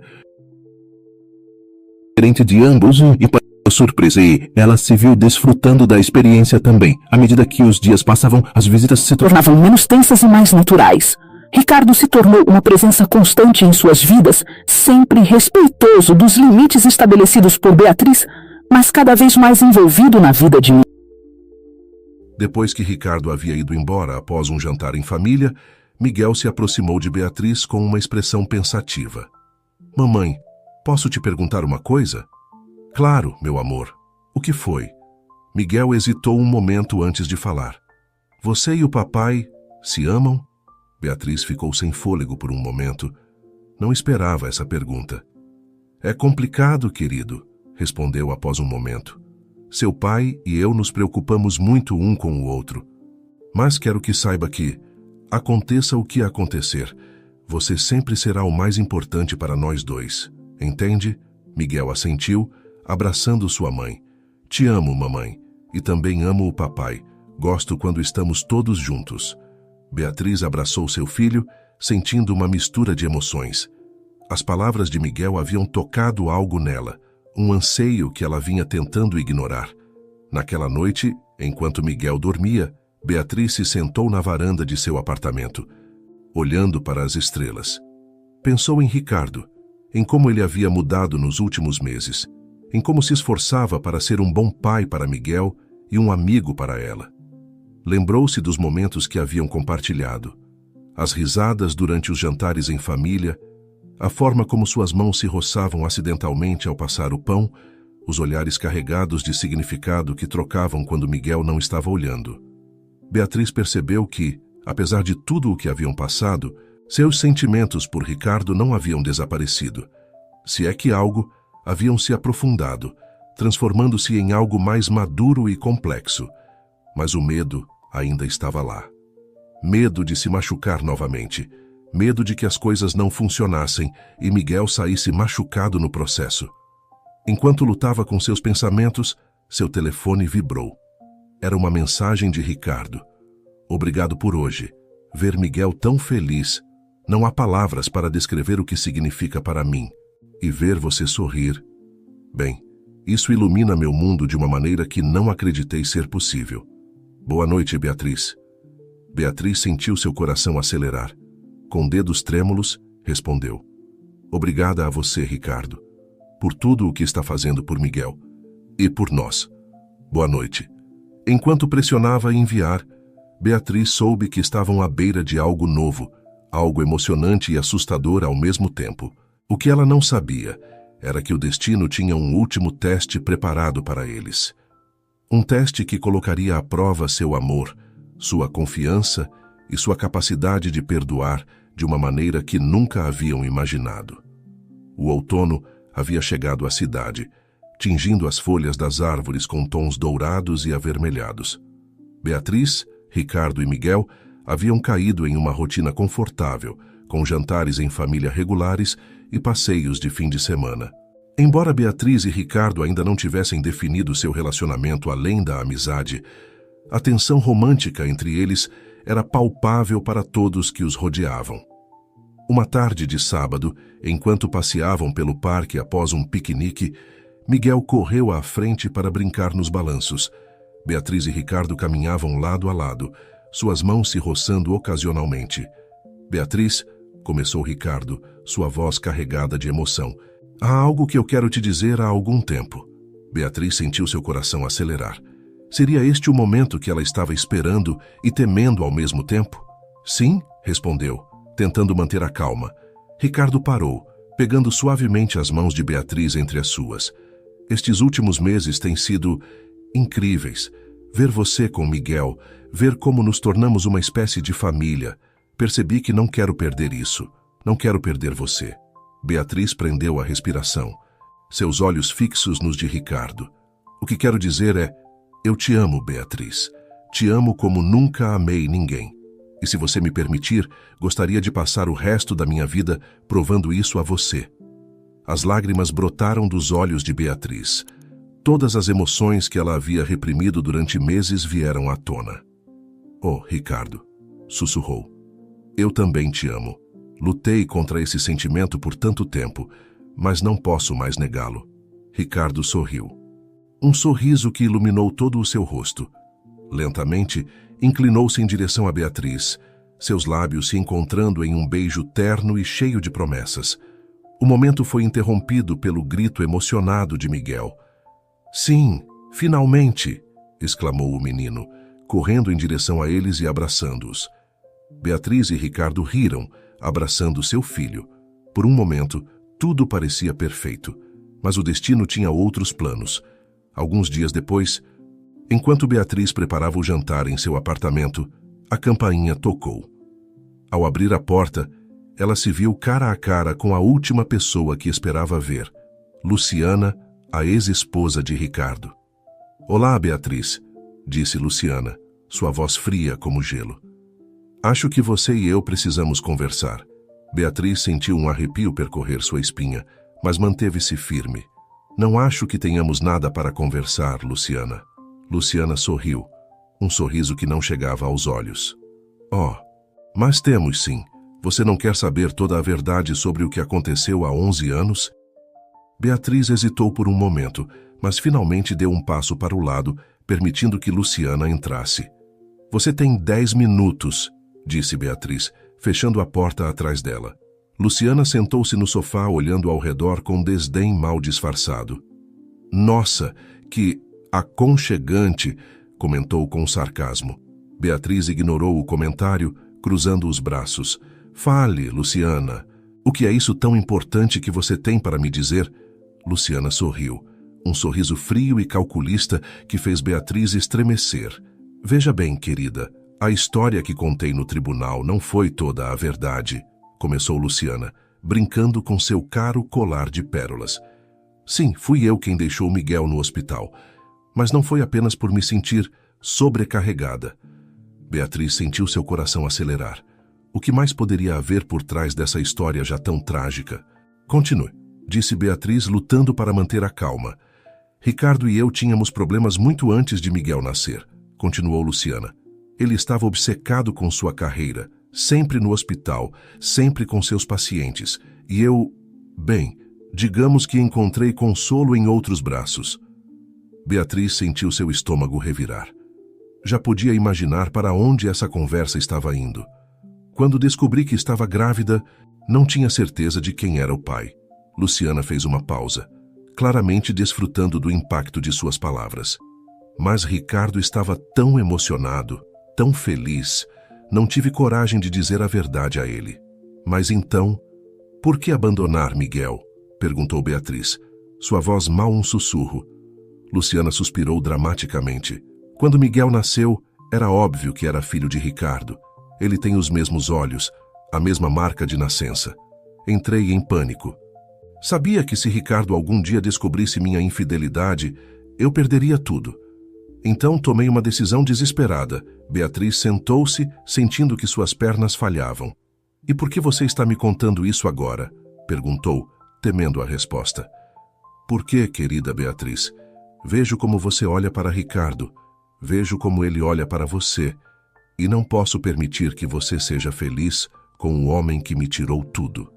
Diferente de ambos, e para sua surpresa, ela se viu desfrutando da experiência também. À medida que os dias passavam, as visitas se tornavam menos tensas e mais naturais. Ricardo se tornou uma presença constante em suas vidas, sempre respeitoso dos limites estabelecidos por Beatriz, mas cada vez mais envolvido na vida de Miguel. Depois que Ricardo havia ido embora após um jantar em família, Miguel se aproximou de Beatriz com uma expressão pensativa. Mamãe, posso te perguntar uma coisa? Claro, meu amor. O que foi? Miguel hesitou um momento antes de falar. Você e o papai se amam? Beatriz ficou sem fôlego por um momento. Não esperava essa pergunta. É complicado, querido, respondeu após um momento. Seu pai e eu nos preocupamos muito um com o outro. Mas quero que saiba que, aconteça o que acontecer, você sempre será o mais importante para nós dois. Entende? Miguel assentiu, abraçando sua mãe. Te amo, mamãe, e também amo o papai. Gosto quando estamos todos juntos. Beatriz abraçou seu filho, sentindo uma mistura de emoções. As palavras de Miguel haviam tocado algo nela, um anseio que ela vinha tentando ignorar. Naquela noite, enquanto Miguel dormia, Beatriz se sentou na varanda de seu apartamento, olhando para as estrelas. Pensou em Ricardo, em como ele havia mudado nos últimos meses, em como se esforçava para ser um bom pai para Miguel e um amigo para ela. Lembrou-se dos momentos que haviam compartilhado, as risadas durante os jantares em família, a forma como suas mãos se roçavam acidentalmente ao passar o pão, os olhares carregados de significado que trocavam quando Miguel não estava olhando. Beatriz percebeu que, apesar de tudo o que haviam passado, seus sentimentos por Ricardo não haviam desaparecido. Se é que algo, haviam se aprofundado, transformando-se em algo mais maduro e complexo. Mas o medo ainda estava lá. Medo de se machucar novamente. Medo de que as coisas não funcionassem e Miguel saísse machucado no processo. Enquanto lutava com seus pensamentos, seu telefone vibrou. Era uma mensagem de Ricardo. Obrigado por hoje. Ver Miguel tão feliz. Não há palavras para descrever o que significa para mim. E ver você sorrir. Bem, isso ilumina meu mundo de uma maneira que não acreditei ser possível. Boa noite, Beatriz. Beatriz sentiu seu coração acelerar. Com dedos trêmulos, respondeu. Obrigada a você, Ricardo, por tudo o que está fazendo por Miguel e por nós. Boa noite. Enquanto pressionava enviar, Beatriz soube que estavam à beira de algo novo, algo emocionante e assustador ao mesmo tempo. O que ela não sabia era que o destino tinha um último teste preparado para eles. Um teste que colocaria à prova seu amor, sua confiança e sua capacidade de perdoar de uma maneira que nunca haviam imaginado. O outono havia chegado à cidade, tingindo as folhas das árvores com tons dourados e avermelhados. Beatriz, Ricardo e Miguel haviam caído em uma rotina confortável, com jantares em família regulares e passeios de fim de semana. Embora Beatriz e Ricardo ainda não tivessem definido seu relacionamento além da amizade, a tensão romântica entre eles era palpável para todos que os rodeavam. Uma tarde de sábado, enquanto passeavam pelo parque após um piquenique, Miguel correu à frente para brincar nos balanços. Beatriz e Ricardo caminhavam lado a lado, suas mãos se roçando ocasionalmente. Beatriz, começou Ricardo, sua voz carregada de emoção. Há algo que eu quero te dizer há algum tempo. Beatriz sentiu seu coração acelerar. Seria este o momento que ela estava esperando e temendo ao mesmo tempo? Sim, respondeu, tentando manter a calma. Ricardo parou, pegando suavemente as mãos de Beatriz entre as suas. Estes últimos meses têm sido incríveis. Ver você com Miguel, ver como nos tornamos uma espécie de família. Percebi que não quero perder isso. Não quero perder você. Beatriz prendeu a respiração, seus olhos fixos nos de Ricardo. O que quero dizer é, eu te amo, Beatriz. Te amo como nunca amei ninguém. E se você me permitir, gostaria de passar o resto da minha vida provando isso a você. As lágrimas brotaram dos olhos de Beatriz. Todas as emoções que ela havia reprimido durante meses vieram à tona. Oh, Ricardo, sussurrou. Eu também te amo. Lutei contra esse sentimento por tanto tempo, mas não posso mais negá-lo. Ricardo sorriu. Um sorriso que iluminou todo o seu rosto. Lentamente, inclinou-se em direção a Beatriz, seus lábios se encontrando em um beijo terno e cheio de promessas. O momento foi interrompido pelo grito emocionado de Miguel. Sim, finalmente! Exclamou o menino, correndo em direção a eles e abraçando-os. Beatriz e Ricardo riram, abraçando seu filho. Por um momento, tudo parecia perfeito, mas o destino tinha outros planos. Alguns dias depois, enquanto Beatriz preparava o jantar em seu apartamento, a campainha tocou. Ao abrir a porta, ela se viu cara a cara com a última pessoa que esperava ver, Luciana, a ex-esposa de Ricardo. Olá, Beatriz, disse Luciana, sua voz fria como gelo. Acho que você e eu precisamos conversar. Beatriz sentiu um arrepio percorrer sua espinha, mas manteve-se firme. Não acho que tenhamos nada para conversar, Luciana. Luciana sorriu, um sorriso que não chegava aos olhos. Oh, mas temos sim. Você não quer saber toda a verdade sobre o que aconteceu há 11 anos? Beatriz hesitou por um momento, mas finalmente deu um passo para o lado, permitindo que Luciana entrasse. Você tem 10 minutos, disse Beatriz, fechando a porta atrás dela. Luciana sentou-se no sofá olhando ao redor com desdém mal disfarçado. Nossa, que aconchegante, comentou com sarcasmo. Beatriz ignorou o comentário, cruzando os braços. Fale, Luciana. O que é isso tão importante que você tem para me dizer? Luciana sorriu, um sorriso frio e calculista que fez Beatriz estremecer. Veja bem, querida, a história que contei no tribunal não foi toda a verdade, começou Luciana, brincando com seu caro colar de pérolas. Sim, fui eu quem deixou Miguel no hospital, mas não foi apenas por me sentir sobrecarregada. Beatriz sentiu seu coração acelerar. O que mais poderia haver por trás dessa história já tão trágica? Continue, disse Beatriz, lutando para manter a calma. Ricardo e eu tínhamos problemas muito antes de Miguel nascer, continuou Luciana. Ele estava obcecado com sua carreira, sempre no hospital, sempre com seus pacientes. E eu, bem, digamos que encontrei consolo em outros braços. Beatriz sentiu seu estômago revirar. Já podia imaginar para onde essa conversa estava indo. Quando descobri que estava grávida, não tinha certeza de quem era o pai. Luciana fez uma pausa, claramente desfrutando do impacto de suas palavras. Mas Ricardo estava tão emocionado, tão feliz, não tive coragem de dizer a verdade a ele. Mas então, por que abandonar Miguel? Perguntou Beatriz, sua voz mal um sussurro. Luciana suspirou dramaticamente. Quando Miguel nasceu, era óbvio que era filho de Ricardo. Ele tem os mesmos olhos, a mesma marca de nascença. Entrei em pânico. Sabia que se Ricardo algum dia descobrisse minha infidelidade, eu perderia tudo. Então tomei uma decisão desesperada. Beatriz sentou-se, sentindo que suas pernas falhavam. E por que você está me contando isso agora? Perguntou, temendo a resposta. Por que, querida Beatriz? Vejo como você olha para Ricardo. Vejo como ele olha para você. E não posso permitir que você seja feliz com o homem que me tirou tudo.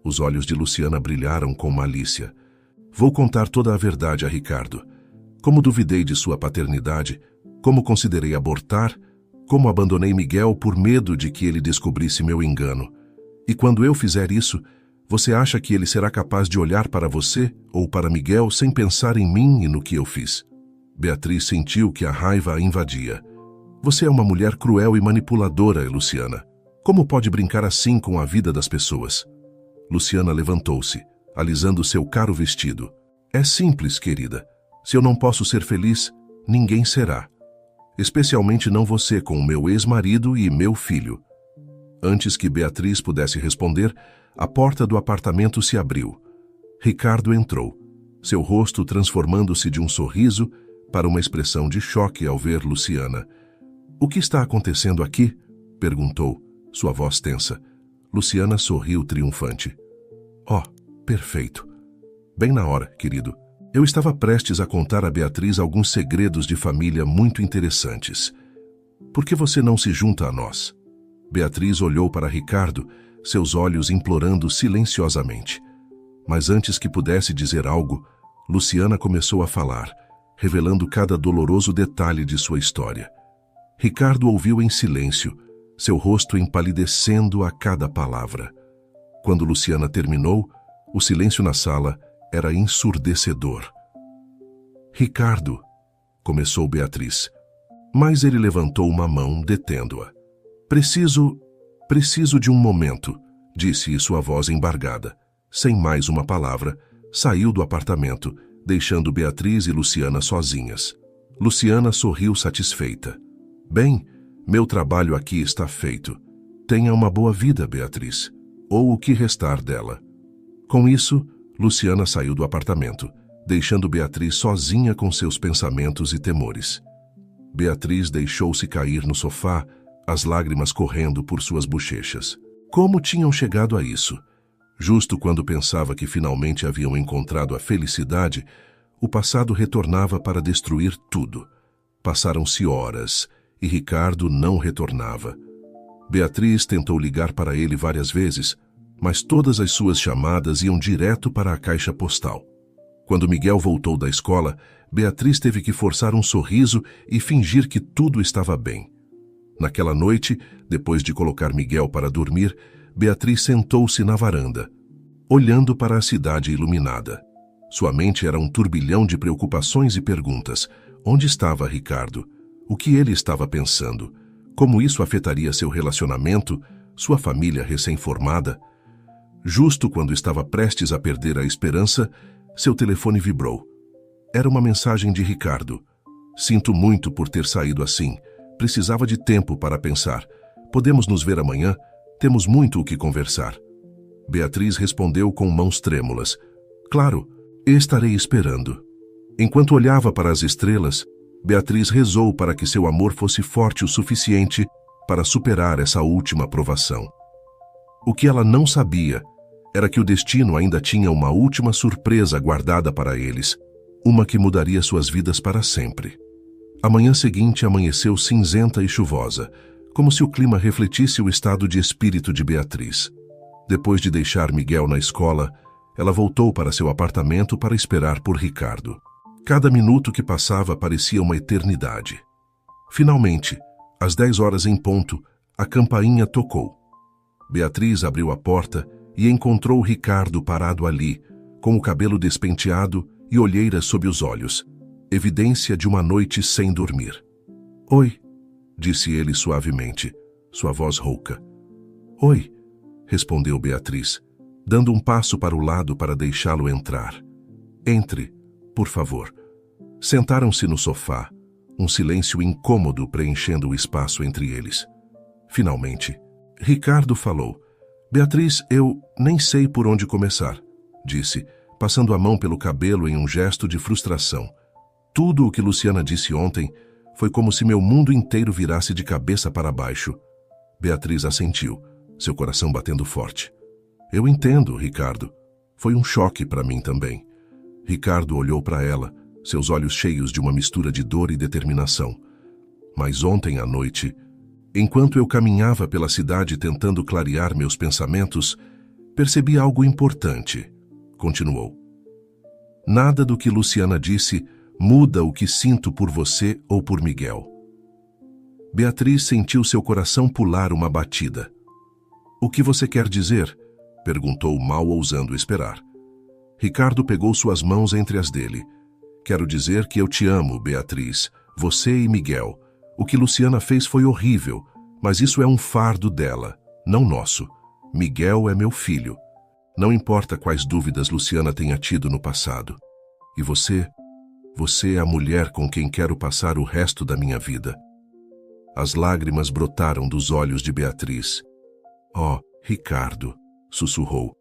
Os olhos de Luciana brilharam com malícia. Vou contar toda a verdade a Ricardo. Como duvidei de sua paternidade, como considerei abortar, como abandonei Miguel por medo de que ele descobrisse meu engano. E quando eu fizer isso, você acha que ele será capaz de olhar para você ou para Miguel sem pensar em mim e no que eu fiz? Beatriz sentiu que a raiva a invadia. Você é uma mulher cruel e manipuladora, Luciana. Como pode brincar assim com a vida das pessoas? Luciana levantou-se, alisando seu caro vestido. É simples, querida. Se eu não posso ser feliz, ninguém será. Especialmente não você com o meu ex-marido e meu filho. Antes que Beatriz pudesse responder, a porta do apartamento se abriu. Ricardo entrou, seu rosto transformando-se de um sorriso para uma expressão de choque ao ver Luciana. O que está acontecendo aqui? Perguntou, sua voz tensa. Luciana sorriu triunfante. Oh, perfeito. Bem na hora, querido. Eu estava prestes a contar a Beatriz alguns segredos de família muito interessantes. Por que você não se junta a nós? Beatriz olhou para Ricardo, seus olhos implorando silenciosamente. Mas antes que pudesse dizer algo, Luciana começou a falar, revelando cada doloroso detalhe de sua história. Ricardo ouviu em silêncio, seu rosto empalidecendo a cada palavra. Quando Luciana terminou, o silêncio na sala era ensurdecedor. Ricardo, começou Beatriz, mas ele levantou uma mão, detendo-a. Preciso de um momento, disse sua voz embargada. Sem mais uma palavra, saiu do apartamento, deixando Beatriz e Luciana sozinhas. Luciana sorriu satisfeita. Bem, meu trabalho aqui está feito. Tenha uma boa vida, Beatriz, ou o que restar dela. Com isso, Luciana saiu do apartamento, deixando Beatriz sozinha com seus pensamentos e temores. Beatriz deixou-se cair no sofá, as lágrimas correndo por suas bochechas. Como tinham chegado a isso? Justo quando pensava que finalmente haviam encontrado a felicidade, o passado retornava para destruir tudo. Passaram-se horas e Ricardo não retornava. Beatriz tentou ligar para ele várias vezes, mas todas as suas chamadas iam direto para a caixa postal. Quando Miguel voltou da escola, Beatriz teve que forçar um sorriso e fingir que tudo estava bem. Naquela noite, depois de colocar Miguel para dormir, Beatriz sentou-se na varanda, olhando para a cidade iluminada. Sua mente era um turbilhão de preocupações e perguntas. Onde estava Ricardo? O que ele estava pensando? Como isso afetaria seu relacionamento, sua família recém-formada? Justo quando estava prestes a perder a esperança, seu telefone vibrou. Era uma mensagem de Ricardo. Sinto muito por ter saído assim. Precisava de tempo para pensar. Podemos nos ver amanhã? Temos muito o que conversar. Beatriz respondeu com mãos trêmulas. Claro, estarei esperando. Enquanto olhava para as estrelas, Beatriz rezou para que seu amor fosse forte o suficiente para superar essa última provação. O que ela não sabia era que o destino ainda tinha uma última surpresa guardada para eles, uma que mudaria suas vidas para sempre. A manhã seguinte amanheceu cinzenta e chuvosa, como se o clima refletisse o estado de espírito de Beatriz. Depois de deixar Miguel na escola, ela voltou para seu apartamento para esperar por Ricardo. Cada minuto que passava parecia uma eternidade. Finalmente, às 10 horas em ponto, a campainha tocou. Beatriz abriu a porta e encontrou Ricardo parado ali, com o cabelo despenteado e olheiras sob os olhos, evidência de uma noite sem dormir. Oi, disse ele suavemente, sua voz rouca. Oi, respondeu Beatriz, dando um passo para o lado para deixá-lo entrar. Entre, por favor. Sentaram-se no sofá, um silêncio incômodo preenchendo o espaço entre eles. Finalmente, Ricardo falou. Beatriz, eu nem sei por onde começar, disse, passando a mão pelo cabelo em um gesto de frustração. Tudo o que Luciana disse ontem foi como se meu mundo inteiro virasse de cabeça para baixo. Beatriz assentiu, seu coração batendo forte. Eu entendo, Ricardo. Foi um choque para mim também. Ricardo olhou para ela, seus olhos cheios de uma mistura de dor e determinação. Mas ontem à noite, enquanto eu caminhava pela cidade tentando clarear meus pensamentos, percebi algo importante. Continuou. Nada do que Luciana disse muda o que sinto por você ou por Miguel. Beatriz sentiu seu coração pular uma batida. O que você quer dizer? Perguntou mal ousando esperar. Ricardo pegou suas mãos entre as dele. Quero dizer que eu te amo, Beatriz, você e Miguel. O que Luciana fez foi horrível, mas isso é um fardo dela, não nosso. Miguel é meu filho. Não importa quais dúvidas Luciana tenha tido no passado. E você é a mulher com quem quero passar o resto da minha vida. As lágrimas brotaram dos olhos de Beatriz. Oh, Ricardo, sussurrou.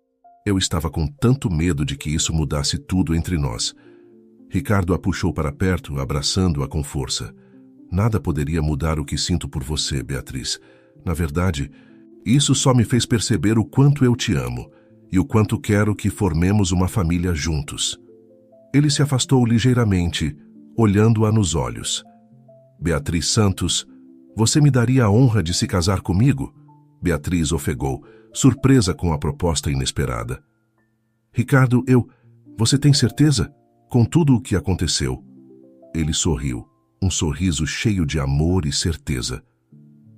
Eu estava com tanto medo de que isso mudasse tudo entre nós. Ricardo a puxou para perto, abraçando-a com força. Nada poderia mudar o que sinto por você, Beatriz. Na verdade, isso só me fez perceber o quanto eu te amo e o quanto quero que formemos uma família juntos. Ele se afastou ligeiramente, olhando-a nos olhos. Beatriz Santos, você me daria a honra de se casar comigo? Beatriz ofegou, surpresa com a proposta inesperada. Ricardo, Você tem certeza? Com tudo o que aconteceu? Ele sorriu, um sorriso cheio de amor e certeza.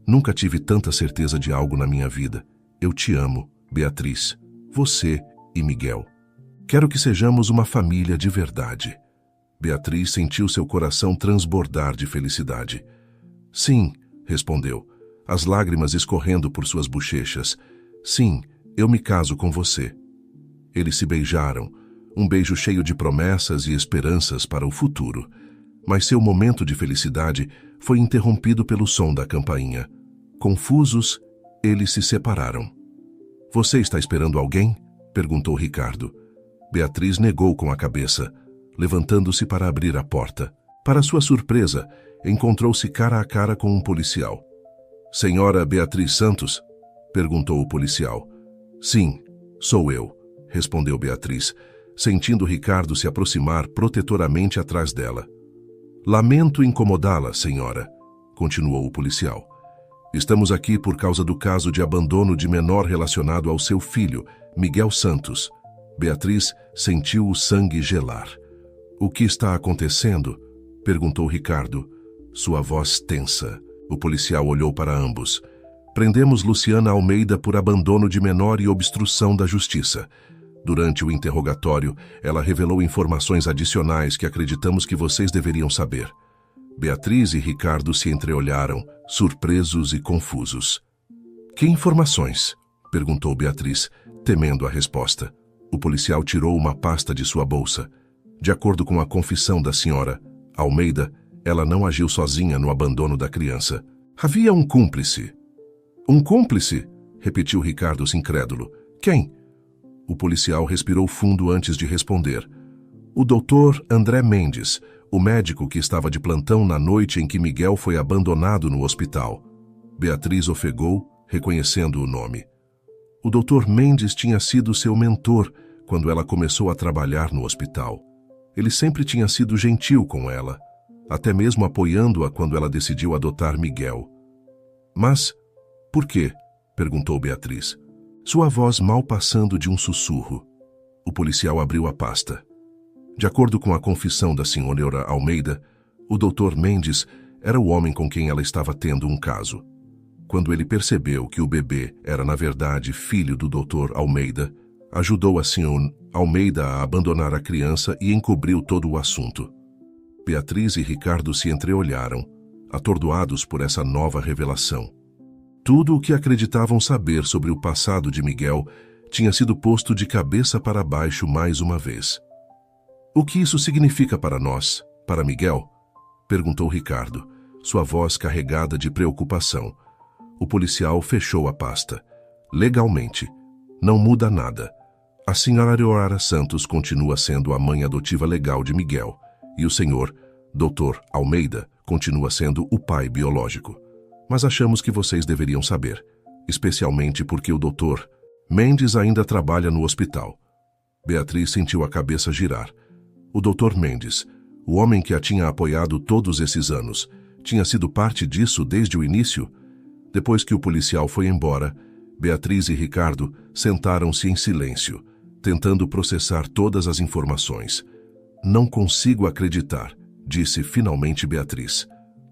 Nunca tive tanta certeza de algo na minha vida. Eu te amo, Beatriz, você e Miguel. Quero que sejamos uma família de verdade. Beatriz sentiu seu coração transbordar de felicidade. Sim, respondeu, as lágrimas escorrendo por suas bochechas. Sim, eu me caso com você. Eles se beijaram, um beijo cheio de promessas e esperanças para o futuro. Mas seu momento de felicidade foi interrompido pelo som da campainha. Confusos, eles se separaram. Você está esperando alguém? Perguntou Ricardo. Beatriz negou com a cabeça, levantando-se para abrir a porta. Para sua surpresa, encontrou-se cara a cara com um policial. Senhora Beatriz Santos? Perguntou o policial. Sim, sou eu, respondeu Beatriz, sentindo Ricardo se aproximar protetoramente atrás dela. Lamento incomodá-la, senhora, continuou o policial. Estamos aqui por causa do caso de abandono de menor relacionado ao seu filho, Miguel Santos. Beatriz sentiu o sangue gelar. O que está acontecendo? Perguntou Ricardo, sua voz tensa. O policial olhou para ambos. Prendemos Luciana Almeida por abandono de menor e obstrução da justiça. Durante o interrogatório, ela revelou informações adicionais que acreditamos que vocês deveriam saber. Beatriz e Ricardo se entreolharam, surpresos e confusos. Que informações? Perguntou Beatriz, temendo a resposta. O policial tirou uma pasta de sua bolsa. De acordo com a confissão da senhora Almeida, ela não agiu sozinha no abandono da criança. Havia um cúmplice. Um cúmplice? Repetiu Ricardo incrédulo. Quem? O policial respirou fundo antes de responder. O doutor André Mendes, o médico que estava de plantão na noite em que Miguel foi abandonado no hospital. Beatriz ofegou, reconhecendo o nome. O doutor Mendes tinha sido seu mentor quando ela começou a trabalhar no hospital. Ele sempre tinha sido gentil com ela, até mesmo apoiando-a quando ela decidiu adotar Miguel. Mas, por quê? Perguntou Beatriz. Sua voz mal passando de um sussurro. O policial abriu a pasta. De acordo com a confissão da senhora Almeida, o Dr. Mendes era o homem com quem ela estava tendo um caso. Quando ele percebeu que o bebê era, na verdade, filho do Dr. Almeida, ajudou a senhora Almeida a abandonar a criança e encobriu todo o assunto. Beatriz e Ricardo se entreolharam, atordoados por essa nova revelação. Tudo o que acreditavam saber sobre o passado de Miguel tinha sido posto de cabeça para baixo mais uma vez. O que isso significa para nós, para Miguel? Perguntou Ricardo, sua voz carregada de preocupação. O policial fechou a pasta. Legalmente, não muda nada. A senhora Aurora Santos continua sendo a mãe adotiva legal de Miguel e o senhor, Dr. Almeida, continua sendo o pai biológico. Mas achamos que vocês deveriam saber, especialmente porque o Dr. Mendes ainda trabalha no hospital. Beatriz sentiu a cabeça girar. O Dr. Mendes, o homem que a tinha apoiado todos esses anos, tinha sido parte disso desde o início? Depois que o policial foi embora, Beatriz e Ricardo sentaram-se em silêncio, tentando processar todas as informações. Não consigo acreditar, disse finalmente Beatriz.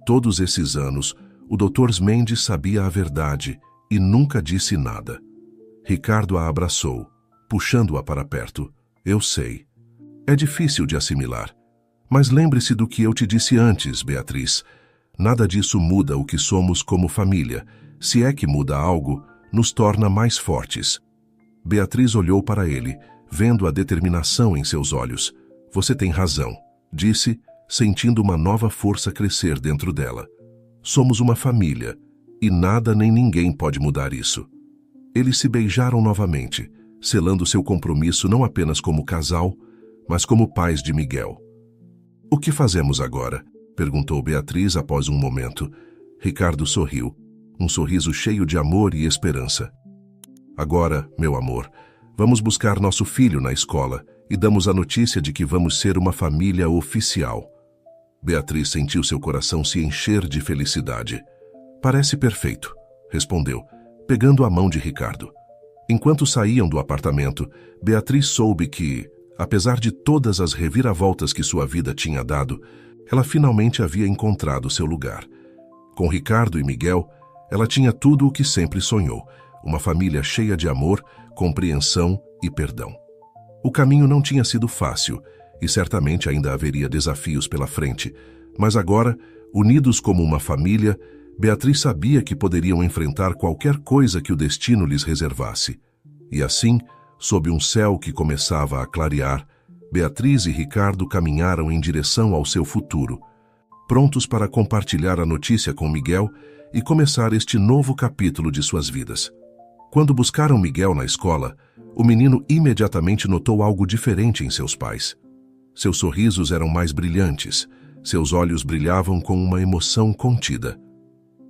Todos esses anos, o Dr. Mendes sabia a verdade e nunca disse nada. Ricardo a abraçou, puxando-a para perto. Eu sei. É difícil de assimilar. Mas lembre-se do que eu te disse antes, Beatriz. Nada disso muda o que somos como família. Se é que muda algo, nos torna mais fortes. Beatriz olhou para ele, vendo a determinação em seus olhos. Você tem razão, disse, sentindo uma nova força crescer dentro dela. Somos uma família, e nada nem ninguém pode mudar isso. Eles se beijaram novamente, selando seu compromisso não apenas como casal, mas como pais de Miguel. O que fazemos agora? Perguntou Beatriz após um momento. Ricardo sorriu, um sorriso cheio de amor e esperança. Agora, meu amor, vamos buscar nosso filho na escola e damos a notícia de que vamos ser uma família oficial. Beatriz sentiu seu coração se encher de felicidade. Parece perfeito, respondeu, pegando a mão de Ricardo. Enquanto saíam do apartamento, Beatriz soube que, apesar de todas as reviravoltas que sua vida tinha dado, ela finalmente havia encontrado seu lugar. Com Ricardo e Miguel, ela tinha tudo o que sempre sonhou, uma família cheia de amor, compreensão e perdão. O caminho não tinha sido fácil e certamente ainda haveria desafios pela frente, mas agora, unidos como uma família, Beatriz sabia que poderiam enfrentar qualquer coisa que o destino lhes reservasse. E assim, sob um céu que começava a clarear, Beatriz e Ricardo caminharam em direção ao seu futuro, prontos para compartilhar a notícia com Miguel e começar este novo capítulo de suas vidas. Quando buscaram Miguel na escola, o menino imediatamente notou algo diferente em seus pais. Seus sorrisos eram mais brilhantes, seus olhos brilhavam com uma emoção contida.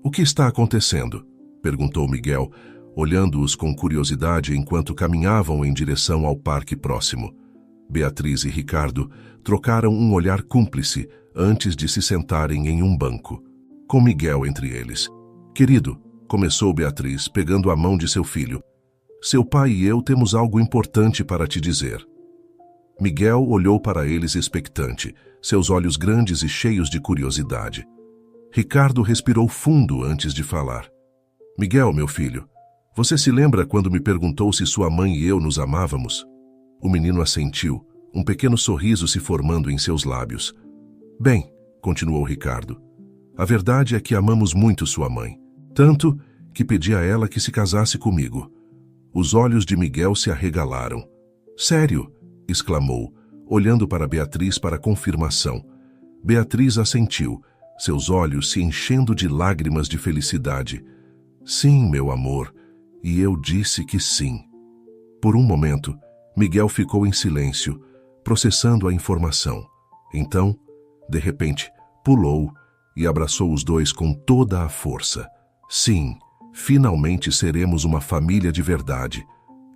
"O que está acontecendo?" perguntou Miguel, olhando-os com curiosidade enquanto caminhavam em direção ao parque próximo. Beatriz e Ricardo trocaram um olhar cúmplice antes de se sentarem em um banco, com Miguel entre eles. "Querido", começou Beatriz, pegando a mão de seu filho, "seu pai e eu temos algo importante para te dizer." Miguel olhou para eles expectante, seus olhos grandes e cheios de curiosidade. Ricardo respirou fundo antes de falar. "Miguel, meu filho, você se lembra quando me perguntou se sua mãe e eu nos amávamos?" O menino assentiu, um pequeno sorriso se formando em seus lábios. "Bem", continuou Ricardo, "a verdade é que amamos muito sua mãe. Tanto que pedi a ela que se casasse comigo." Os olhos de Miguel se arregalaram. "Sério?" exclamou, olhando para Beatriz para confirmação. Beatriz assentiu, seus olhos se enchendo de lágrimas de felicidade. "Sim, meu amor, e eu disse que sim." Por um momento, Miguel ficou em silêncio, processando a informação. Então, de repente, pulou e abraçou os dois com toda a força. "Sim, finalmente seremos uma família de verdade",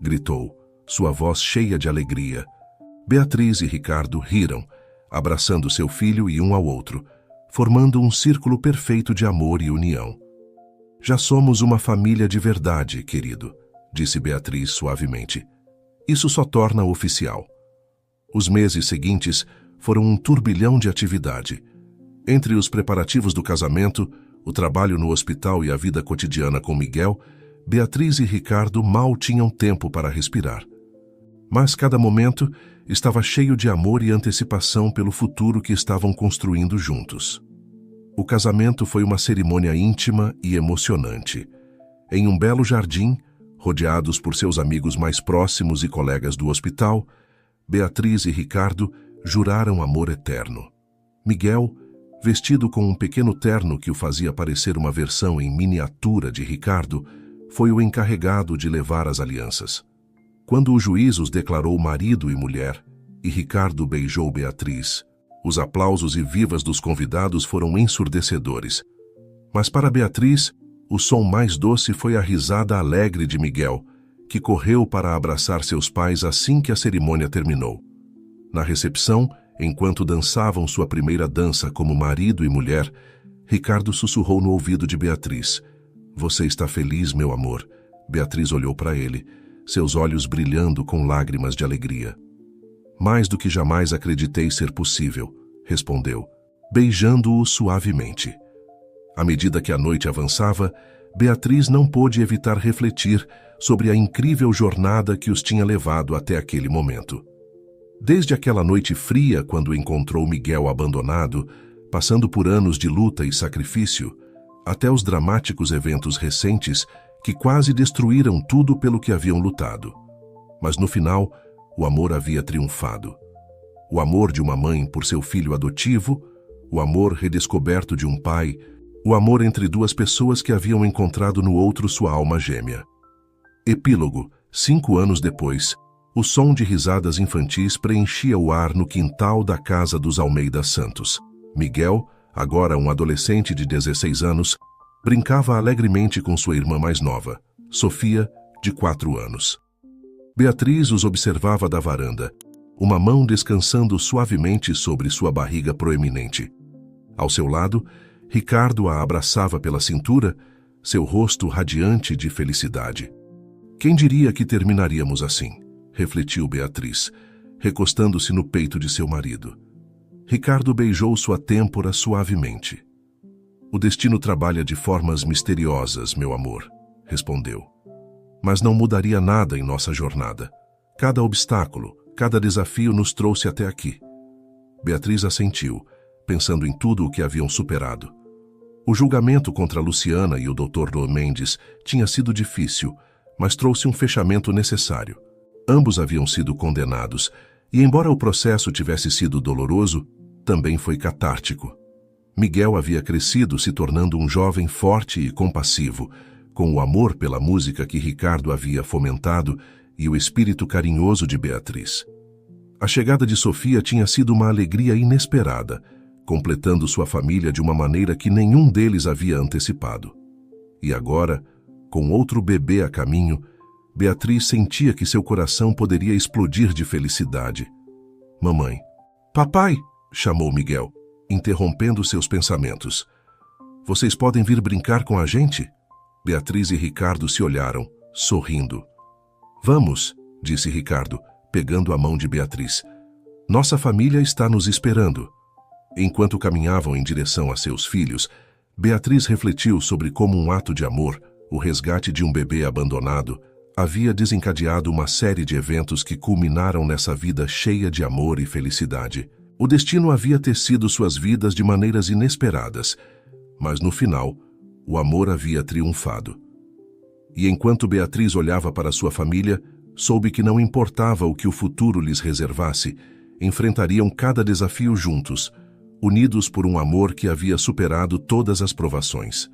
gritou, sua voz cheia de alegria. Beatriz e Ricardo riram, abraçando seu filho e um ao outro, formando um círculo perfeito de amor e união. "Já somos uma família de verdade, querido", disse Beatriz suavemente. "Isso só torna oficial." Os meses seguintes foram um turbilhão de atividade. Entre os preparativos do casamento, o trabalho no hospital e a vida cotidiana com Miguel, Beatriz e Ricardo mal tinham tempo para respirar. Mas cada momento estava cheio de amor e antecipação pelo futuro que estavam construindo juntos. O casamento foi uma cerimônia íntima e emocionante. Em um belo jardim, rodeados por seus amigos mais próximos e colegas do hospital, Beatriz e Ricardo juraram amor eterno. Miguel, vestido com um pequeno terno que o fazia parecer uma versão em miniatura de Ricardo, foi o encarregado de levar as alianças. Quando o juiz os declarou marido e mulher, e Ricardo beijou Beatriz, os aplausos e vivas dos convidados foram ensurdecedores. Mas para Beatriz, o som mais doce foi a risada alegre de Miguel, que correu para abraçar seus pais assim que a cerimônia terminou. Na recepção, enquanto dançavam sua primeira dança como marido e mulher, Ricardo sussurrou no ouvido de Beatriz. "Você está feliz, meu amor?" Beatriz olhou para ele, seus olhos brilhando com lágrimas de alegria. "Mais do que jamais acreditei ser possível", respondeu, beijando-o suavemente. À medida que a noite avançava, Beatriz não pôde evitar refletir sobre a incrível jornada que os tinha levado até aquele momento. Desde aquela noite fria, quando encontrou Miguel abandonado, passando por anos de luta e sacrifício, até os dramáticos eventos recentes que quase destruíram tudo pelo que haviam lutado. Mas no final, o amor havia triunfado. O amor de uma mãe por seu filho adotivo, o amor redescoberto de um pai, o amor entre duas pessoas que haviam encontrado no outro sua alma gêmea. Epílogo. 5 anos depois, o som de risadas infantis preenchia o ar no quintal da casa dos Almeida Santos. Miguel, agora um adolescente de 16 anos, brincava alegremente com sua irmã mais nova, Sofia, de 4 anos. Beatriz os observava da varanda, uma mão descansando suavemente sobre sua barriga proeminente. Ao seu lado, Ricardo a abraçava pela cintura, seu rosto radiante de felicidade. Quem diria que terminaríamos assim? Refletiu Beatriz, recostando-se no peito de seu marido. Ricardo beijou sua têmpora suavemente. O destino trabalha de formas misteriosas, meu amor, respondeu. Mas não mudaria nada em nossa jornada. Cada obstáculo, cada desafio nos trouxe até aqui. Beatriz assentiu, pensando em tudo o que haviam superado. O julgamento contra Luciana e o Dr. Mendes tinha sido difícil, mas trouxe um fechamento necessário. Ambos haviam sido condenados, e embora o processo tivesse sido doloroso, também foi catártico. Miguel havia crescido, se tornando um jovem forte e compassivo, com o amor pela música que Ricardo havia fomentado e o espírito carinhoso de Beatriz. A chegada de Sofia tinha sido uma alegria inesperada, completando sua família de uma maneira que nenhum deles havia antecipado. E agora, com outro bebê a caminho, Beatriz sentia que seu coração poderia explodir de felicidade. Mamãe. Papai, chamou Miguel, interrompendo seus pensamentos. Vocês podem vir brincar com a gente? Beatriz e Ricardo se olharam, sorrindo. Vamos, disse Ricardo, pegando a mão de Beatriz. Nossa família está nos esperando. Enquanto caminhavam em direção a seus filhos, Beatriz refletiu sobre como um ato de amor, o resgate de um bebê abandonado, havia desencadeado uma série de eventos que culminaram nessa vida cheia de amor e felicidade. O destino havia tecido suas vidas de maneiras inesperadas, mas no final, o amor havia triunfado. E enquanto Beatriz olhava para sua família, soube que não importava o que o futuro lhes reservasse, enfrentariam cada desafio juntos, unidos por um amor que havia superado todas as provações.